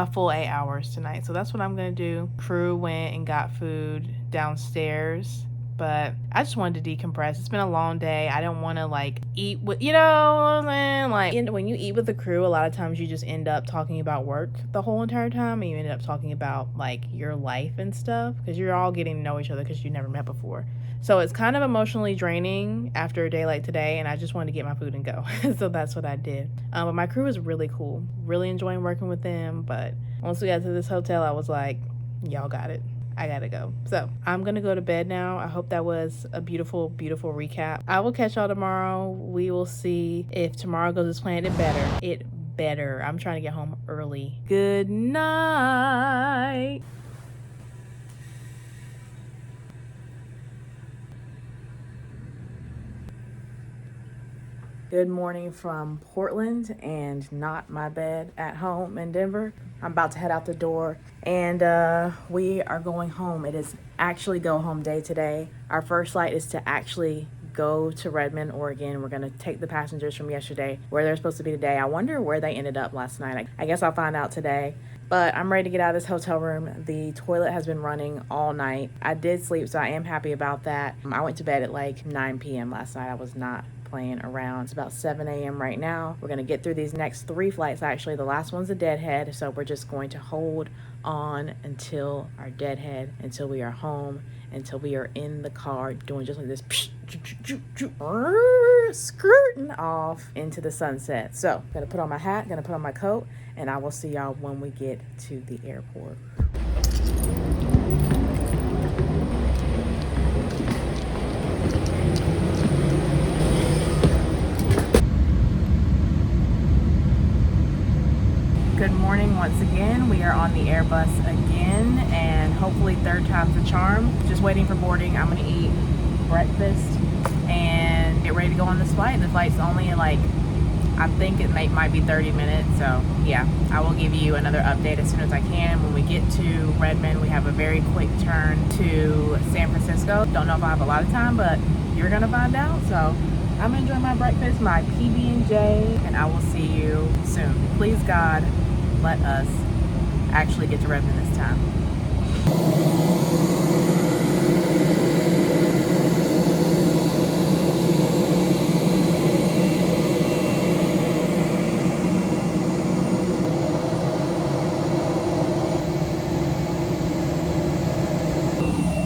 full 8 hours tonight. So that's what I'm gonna do. Crew went and got food downstairs, but I just wanted to decompress. It's been a long day. I don't want to like eat with, you know what I'm saying? Like when you eat with the crew, a lot of times you just end up talking about work the whole entire time, and you end up talking about like your life and stuff because you're all getting to know each other because you never met before. So it's kind of emotionally draining after a day like today, and I just wanted to get my food and go. So that's what I did. But my crew is really cool. Really enjoying working with them. But once we got to this hotel, I was like, y'all got it. I gotta go. So I'm gonna go to bed now. I hope that was a beautiful, beautiful recap. I will catch y'all tomorrow. We will see if tomorrow goes as planned. It better. I'm trying to get home early. Good night. Good morning from Portland and not my bed at home in Denver. I'm about to head out the door and we are going home. It is actually go home day today. Our first flight is to actually go to Redmond, Oregon. We're gonna take the passengers from yesterday where they're supposed to be today. I wonder where they ended up last night. I guess I'll find out today. But I'm ready to get out of this hotel room. The toilet has been running all night. I did sleep, so I am happy about that. I went to bed at like 9 p.m. last night. I was not playing around. It's about 7 a.m. right now. We're gonna get through these next 3 flights. Actually, the last one's a deadhead, so we're just going to hold on until our deadhead, until we are home, until we are in the car doing just like this, skirting off into the sunset. So gonna put on my hat, gonna put on my coat, and I will see y'all when we get to the airport. Good morning once again. We are on the Airbus again, and hopefully third time's the charm. Just waiting for boarding. I'm gonna eat breakfast and get ready to go on this flight. The flight's only like, I think it might be 30 minutes. So yeah, I will give you another update as soon as I can. When we get to Redmond, we have a very quick turn to San Francisco. Don't know if I have a lot of time, but you're gonna find out. So I'm gonna enjoy my breakfast, my PB&J, and I will see you soon. Please God, let us actually get to Redmond this time.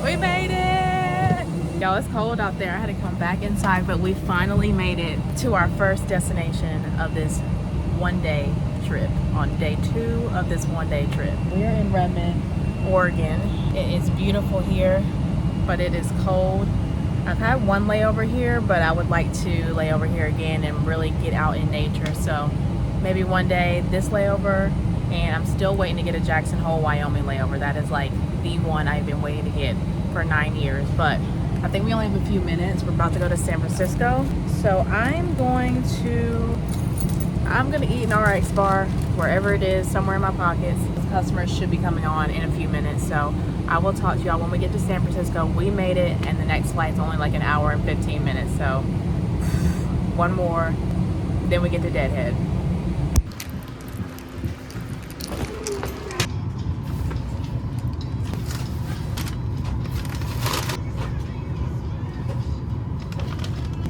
We made it! Y'all, it's cold out there. I had to come back inside, but we finally made it to our first destination of this one-day trip, on day 2 of this one-day trip. We're in Redmond, Oregon. It is beautiful here, but it is cold. I've had one layover here, but I would like to lay over here again and really get out in nature. So maybe one day this layover, and I'm still waiting to get a Jackson Hole, Wyoming layover. That is like the one I've been waiting to get for 9 years, but I think we only have a few minutes. We're about to go to San Francisco. So I'm gonna eat an RX bar wherever it is, somewhere in my pockets. Customers should be coming on in a few minutes, so I will talk to y'all when we get to San Francisco. We made it, and the next flight's only like an hour and 15 minutes, so one more, then we get to Deadhead.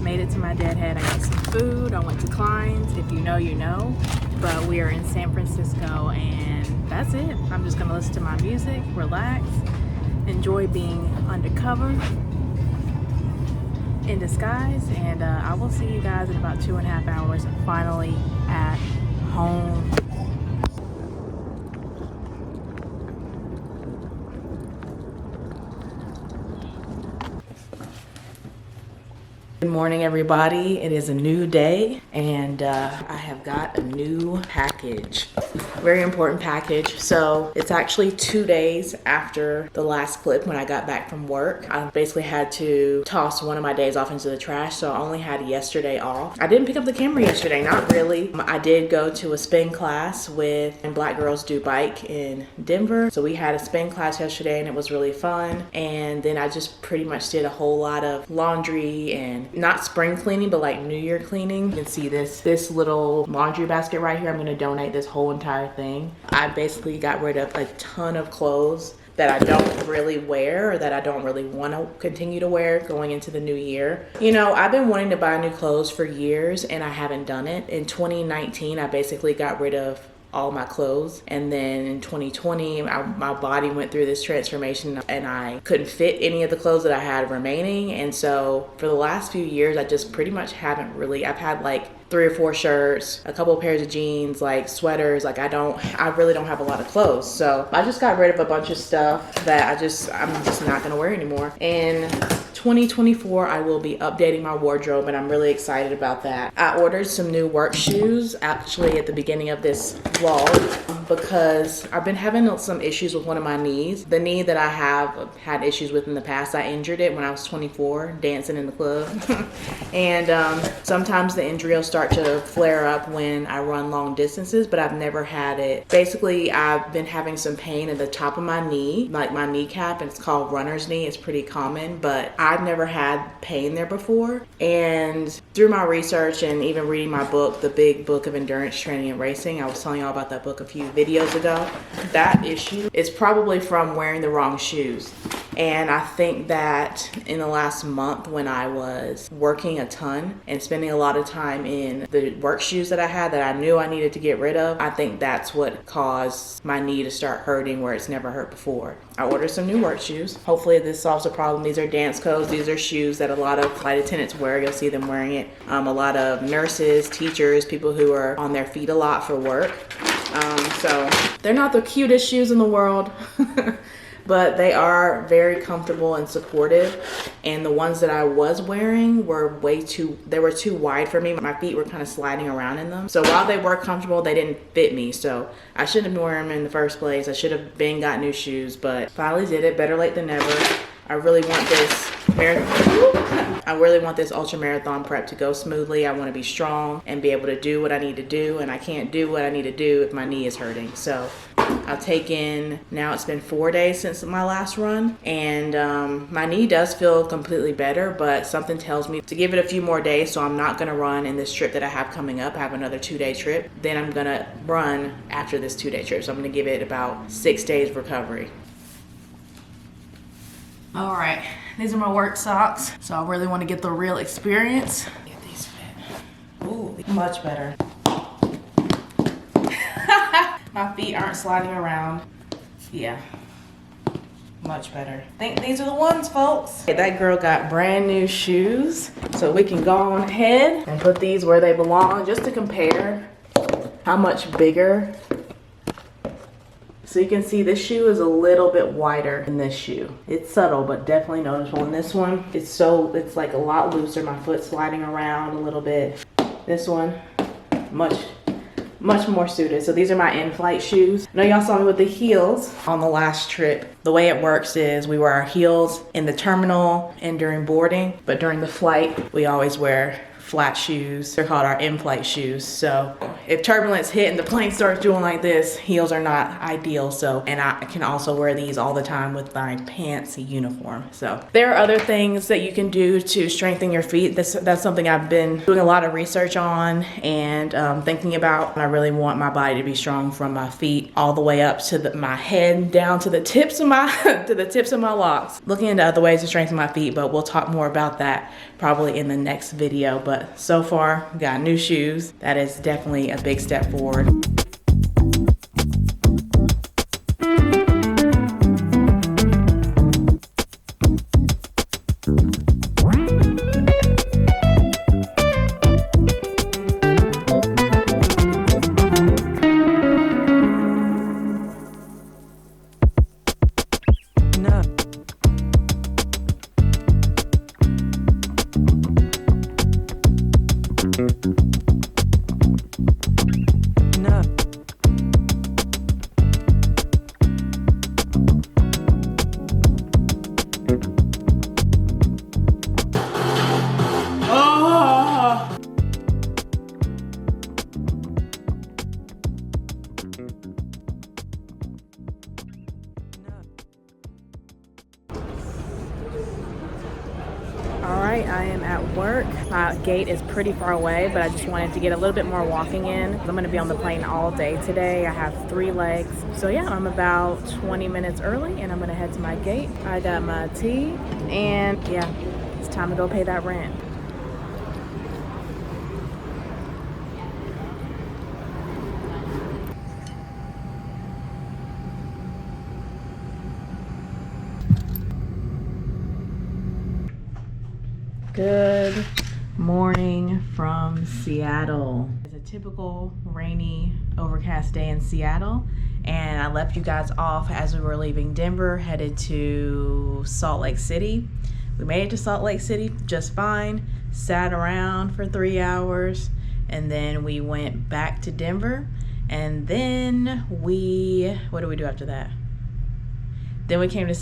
Made it to my Deadhead. I got some food. I went to Klein's. If you know, you know. But we are in San Francisco, and that's it. I'm just gonna listen to my music, relax, enjoy being undercover in disguise, and I will see you guys in about 2.5 hours, finally at home. Good morning, everybody. It is a new day, and I have got a new package. Very important package. So it's actually 2 days after the last clip when I got back from work. I basically had to toss one of my days off into the trash, so I only had yesterday off. I didn't pick up the camera yesterday, not really. I did go to a spin class with Black Girls Do Bike in Denver. So we had a spin class yesterday, and it was really fun. And then I just pretty much did a whole lot of laundry and not spring cleaning, but like New Year cleaning. You can see this little laundry basket right here. I'm gonna donate this whole entire thing. I basically got rid of a ton of clothes that I don't really wear or that I don't really want to continue to wear going into the new year. You know, I've been wanting to buy new clothes for years and I haven't done it. In 2019, I basically got rid of all my clothes, and then in 2020 my body went through this transformation and I couldn't fit any of the clothes that I had remaining. And so for the last few years I just pretty much haven't really, I've had like 3 or 4 shirts, a couple of pairs of jeans, like sweaters. Like I really don't have a lot of clothes. So I just got rid of a bunch of stuff that I'm just not gonna wear anymore. In 2024, I will be updating my wardrobe, and I'm really excited about that. I ordered some new work shoes actually at the beginning of this vlog because I've been having some issues with one of my knees. The knee that I have had issues with in the past, I injured it when I was 24 dancing in the club. And sometimes the injury will start to flare up when I run long distances, but I've never had it. Basically, I've been having some pain at the top of my knee, like my kneecap, and it's called runner's knee. It's pretty common, but I've never had pain there before. And through my research and even reading my book, The Big Book of Endurance Training and Racing, I was telling y'all about that book a few videos ago. That issue is probably from wearing the wrong shoes. And I think that in the last month when I was working a ton and spending a lot of time in the work shoes that I had that I knew I needed to get rid of, I think that's what caused my knee to start hurting where it's never hurt before. I ordered some new work shoes. Hopefully this solves the problem. These are dance codes. These are shoes that a lot of flight attendants wear. You'll see them wearing it. A lot of nurses, teachers, people who are on their feet a lot for work. So they're not the cutest shoes in the world. But they are very comfortable and supportive. And the ones that I was wearing were they were too wide for me. My feet were kind of sliding around in them. So while they were comfortable, they didn't fit me. So I shouldn't have been wearing them in the first place. I should have got new shoes, but finally did it. Better late than never. I really want this ultra marathon prep to go smoothly. I want to be strong and be able to do what I need to do, and I can't do what I need to do if my knee is hurting. So I've taken, now it's been 4 days since my last run, and my knee does feel completely better, but something tells me to give it a few more days. So I'm not going to run in this trip that I have coming up. I have another 2-day trip. Then I'm going to run after this 2-day trip. So I'm going to give it about 6 days recovery. All right, these are my work socks. So I really want to get the real experience. Get these fit. Ooh, much better. My feet aren't sliding around. Yeah, much better. I think these are the ones, folks. Okay, that girl got brand new shoes. So we can go on ahead and put these where they belong just to compare how much bigger. So you can see this shoe is a little bit wider than this shoe. It's subtle, but definitely noticeable. And this one, it's like a lot looser. My foot's sliding around a little bit. This one, much more suited. So these are my in-flight shoes. I know y'all saw me with the heels on the last trip. The way it works is we wear our heels in the terminal and during boarding, but during the flight, we always wear flat shoes. They're called our in-flight shoes. So if turbulence hit and the plane starts doing like this, heels are not ideal. So, and I can also wear these all the time with my pants uniform. So there are other things that you can do to strengthen your feet. That's something I've been doing a lot of research on and thinking about. I really want my body to be strong from my feet all the way up to my head, down to the tips of my to the tips of my locks. Looking into other ways to strengthen my feet, but we'll talk more about that probably in the next video. But so far, got new shoes. That is definitely a big step forward. work. My gate is pretty far away, but I just wanted to get a little bit more walking in. I'm gonna be on the plane all day today. I have 3 legs. So yeah, I'm about 20 minutes early and I'm gonna head to my gate. I got my tea and yeah, it's time to go pay that rent. Good morning from Seattle. It's a typical rainy, overcast day in Seattle, and I left you guys off as we were leaving Denver, headed to Salt Lake City. We made it to Salt Lake City just fine, sat around for 3 hours, and then we went back to Denver, and then what did we do after that? Then we came to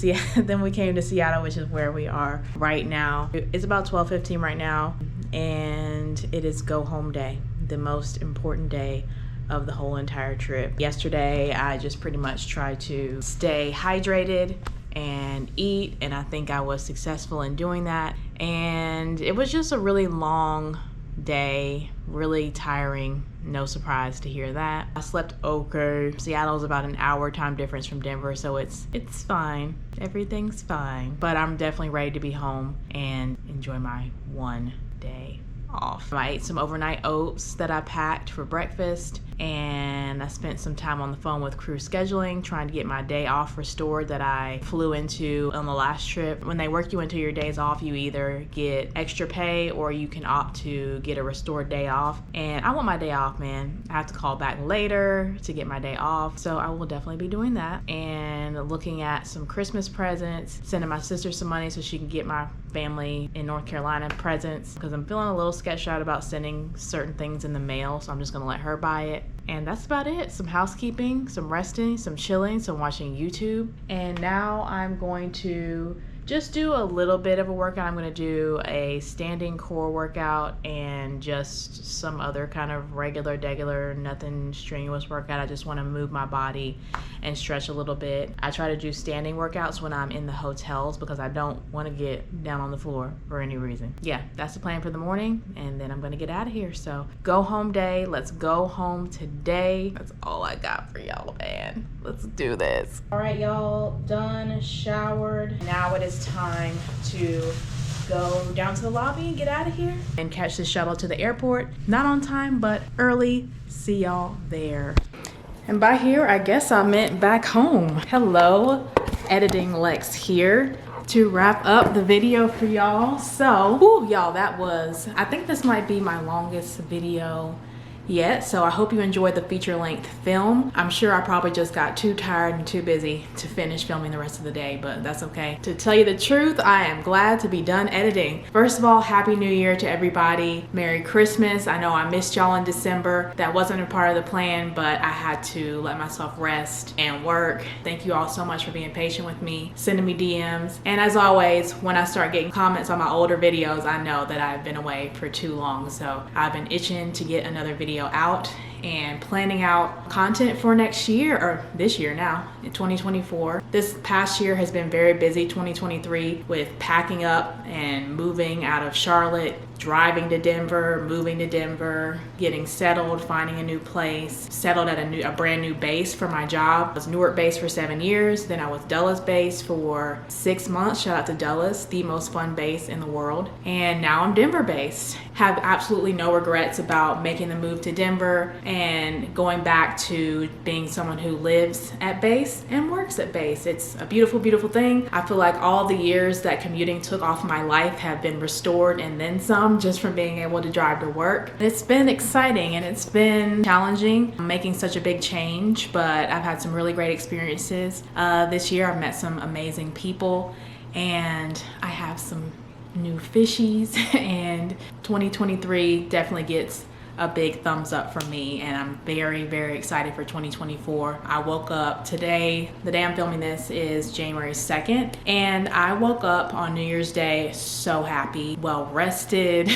Seattle, which is where we are right now. It's about 12:15 right now, and it is go home day, the most important day of the whole entire trip. Yesterday, I just pretty much tried to stay hydrated and eat, and I think I was successful in doing that. And it was just a really long day, really tiring. No surprise to hear that. I slept okay. Seattle's about an hour time difference from Denver, so it's fine. Everything's fine. But I'm definitely ready to be home and enjoy my one day off. I ate some overnight oats that I packed for breakfast, and I spent some time on the phone with crew scheduling, trying to get my day off restored that I flew into on the last trip. When they work you into your days off, you either get extra pay or you can opt to get a restored day off. And I want my day off, man. I have to call back later to get my day off, so I will definitely be doing that. And looking at some Christmas presents, sending my sister some money so she can get my family in North Carolina presents, because I'm feeling a little sketched out about sending certain things in the mail, so I'm just gonna let her buy it. And that's about it. Some housekeeping, some resting, some chilling, some watching YouTube. And now I'm going to just do a little bit of a workout. I'm going to do a standing core workout and just some other kind of regular, nothing strenuous workout. I just want to move my body and stretch a little bit. I try to do standing workouts when I'm in the hotels because I don't want to get down on the floor for any reason. Yeah, that's the plan for the morning, and then I'm going to get out of here. So go home day. Let's go home today. That's all I got for y'all, man. Let's do this. All right, y'all, done, showered. Now it is time to go down to the lobby and get out of here and catch the shuttle to the airport. Not on time, but early. See y'all there. And by here, I guess I meant back home. Hello, Editing Lex here to wrap up the video for y'all. So, y'all, I think this might be my longest video yet, so I hope you enjoyed the feature-length film. I'm sure I probably just got too tired and too busy to finish filming the rest of the day, but that's okay. To tell you the truth, I am glad to be done editing. First of all, Happy New Year to everybody. Merry Christmas. I know I missed y'all in December. That wasn't a part of the plan, but I had to let myself rest and work. Thank you all so much for being patient with me, sending me DMs. And as always, when I start getting comments on my older videos, I know that I've been away for too long, so I've been itching to get another video out and planning out content for next year, or this year now, in 2024. This past year has been very busy, 2023, with packing up and moving out of Charlotte, driving to Denver, moving to Denver, getting settled, finding a new place, settled at a brand new base for my job. I was Newark based for 7 years, then I was Dulles based for 6 months. Shout out to Dulles, the most fun base in the world. And now I'm Denver based. Have absolutely no regrets about making the move to Denver and going back to being someone who lives at base and works at base. It's a beautiful, beautiful thing. I feel like all the years that commuting took off my life have been restored and then some, just from being able to drive to work. It's been exciting and it's been challenging making such a big change, but I've had some really great experiences. This year I've met some amazing people and I have some new fishies, and 2023 definitely gets a big thumbs up from me, and I'm very, very excited for 2024. I woke up today, the day I'm filming this is January 2nd, and I woke up on New Year's Day so happy, well rested,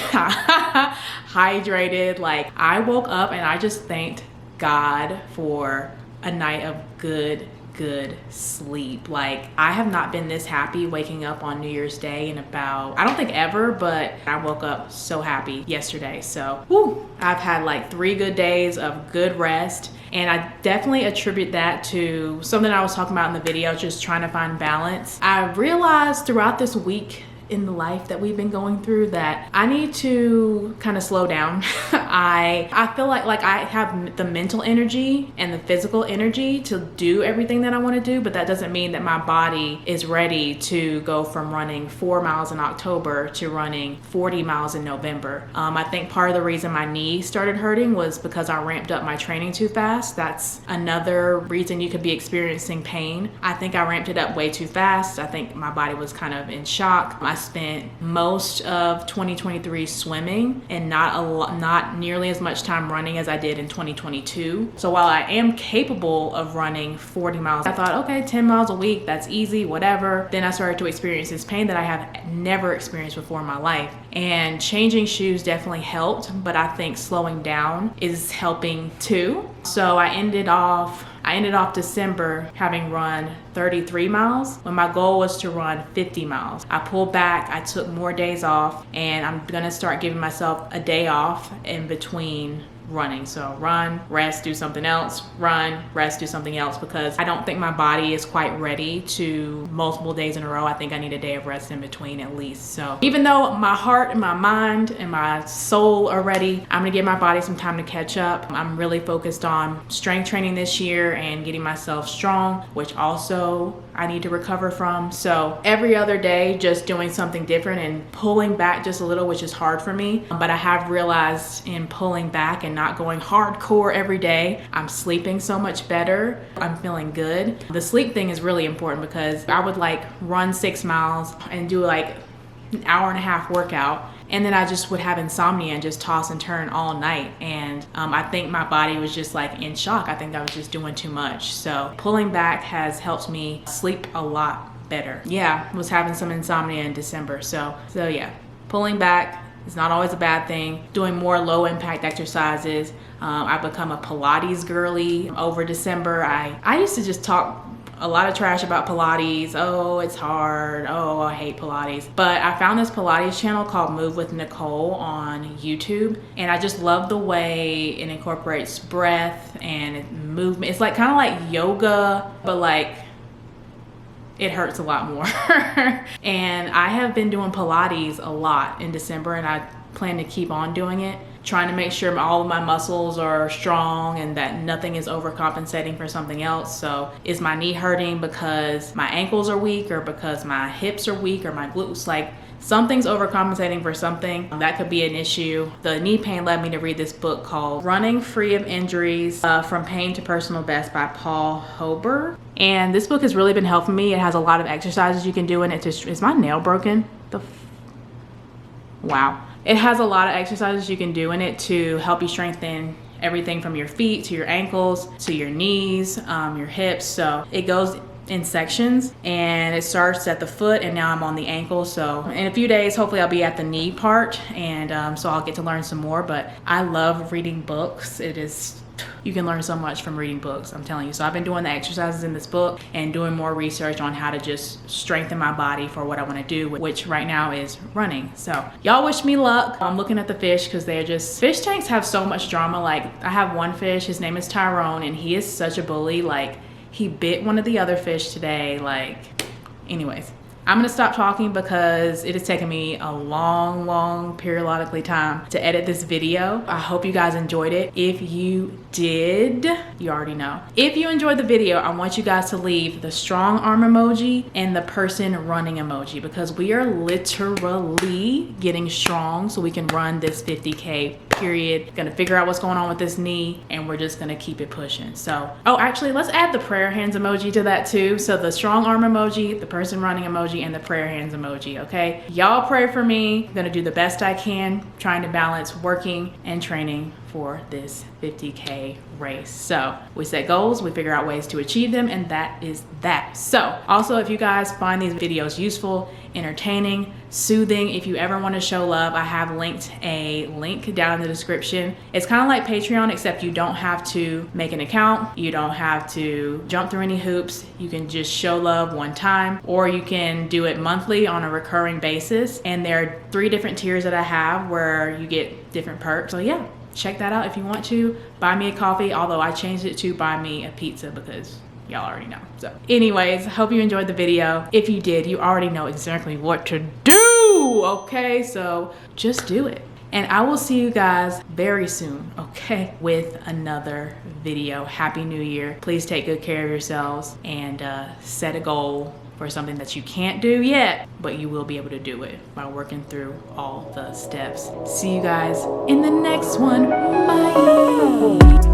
hydrated. Like, I woke up and I just thanked God for a night of good good sleep. Like, I have not been this happy waking up on New Year's Day in about, I don't think ever, but I woke up so happy yesterday. So, whew, I've had like 3 good days of good rest. And I definitely attribute that to something I was talking about in the video, just trying to find balance. I realized throughout this week in the life that we've been going through that I need to kind of slow down. I feel like I have the mental energy and the physical energy to do everything that I want to do, but that doesn't mean that my body is ready to go from running 4 miles in October to running 40 miles in November. I think part of the reason my knee started hurting was because I ramped up my training too fast. That's another reason you could be experiencing pain. I think I ramped it up way too fast. I think my body was kind of in shock. I spent most of 2023 swimming and not nearly as much time running as I did in 2022. So while I am capable of running 40 miles, I thought, okay, 10 miles a week, that's easy, whatever. Then I started to experience this pain that I have never experienced before in my life. And changing shoes definitely helped, but I think slowing down is helping too. So I ended off December having run 33 miles when my goal was to run 50 miles. I pulled back, I took more days off, and I'm gonna start giving myself a day off in between running. So run, rest, do something else, run, rest, do something else, because I don't think my body is quite ready to multiple days in a row. I think I need a day of rest in between at least. So even though my heart and my mind and my soul are ready, I'm gonna give my body some time to catch up. I'm really focused on strength training this year and getting myself strong, which also I need to recover from. So every other day, just doing something different and pulling back just a little, which is hard for me. But I have realized in pulling back and not going hardcore every day, I'm sleeping so much better. I'm feeling good. The sleep thing is really important because I would like run 6 miles and do like an hour and a half workout, and then I just would have insomnia and just toss and turn all night. And I think my body was just like in shock. I think I was just doing too much. So pulling back has helped me sleep a lot better. Yeah, was having some insomnia in December. So yeah, pulling back is not always a bad thing. Doing more low impact exercises. I've become a Pilates girly over December. I used to just talk a lot of trash about Pilates. Oh, it's hard. Oh, I hate Pilates. But I found this Pilates channel called Move with Nicole on YouTube. And I just love the way it incorporates breath and movement. It's like kind of like yoga, but like it hurts a lot more. And I have been doing Pilates a lot in December, and I plan to keep on doing it, trying to make sure all of my muscles are strong and that nothing is overcompensating for something else. So is my knee hurting because my ankles are weak, or because my hips are weak, or my glutes? Like something's overcompensating for something. That could be an issue. The knee pain led me to read this book called Running Free of Injuries, From Pain to Personal Best by Paul Hober. And this book has really been helping me. It has a lot of exercises you can do in it. Is my nail broken? Wow. It has a lot of exercises you can do in it to help you strengthen everything from your feet to your ankles to your knees, your hips. So it goes in sections, and it starts at the foot, and now I'm on the ankle. So in a few days, hopefully I'll be at the knee part, and so I'll get to learn some more. But I love reading books. You can learn so much from reading books, I'm telling you. So I've been doing the exercises in this book and doing more research on how to just strengthen my body for what I want to do, which right now is running. So y'all wish me luck. I'm looking at the fish because fish tanks have so much drama. Like I have one fish, his name is Tyrone, and he is such a bully. Like he bit one of the other fish today. Like, anyways, I'm gonna stop talking because it has taken me a long periodically time to edit this video. I hope you guys enjoyed it. If you did, you already know. If you enjoyed the video, I want you guys to leave the strong arm emoji and the person running emoji, because we are literally getting strong so we can run this 50K period. Gonna figure out what's going on with this knee, and we're just gonna keep it pushing. So, oh, actually, let's add the prayer hands emoji to that too. So the strong arm emoji, the person running emoji, and the prayer hands emoji, okay? Y'all pray for me. I'm gonna do the best I can, trying to balance working and training for this 50K race. So we set goals, we figure out ways to achieve them, and that is that. So also, if you guys find these videos useful, entertaining, soothing. If you ever want to show love, I have linked a link down in the description. It's kind of like Patreon, except you don't have to make an account. You don't have to jump through any hoops. You can just show love one time, or you can do it monthly on a recurring basis. And there are 3 different tiers that I have where you get different perks. So yeah, check that out if you want to. Buy me a coffee, although I changed it to buy me a pizza because y'all already know. So anyways, hope you enjoyed the video. If you did, you already know exactly what to do, okay? So just do it. And I will see you guys very soon, okay, with another video. Happy New Year. Please take good care of yourselves and set a goal for something that you can't do yet, but you will be able to do it by working through all the steps. See you guys in the next one. Bye.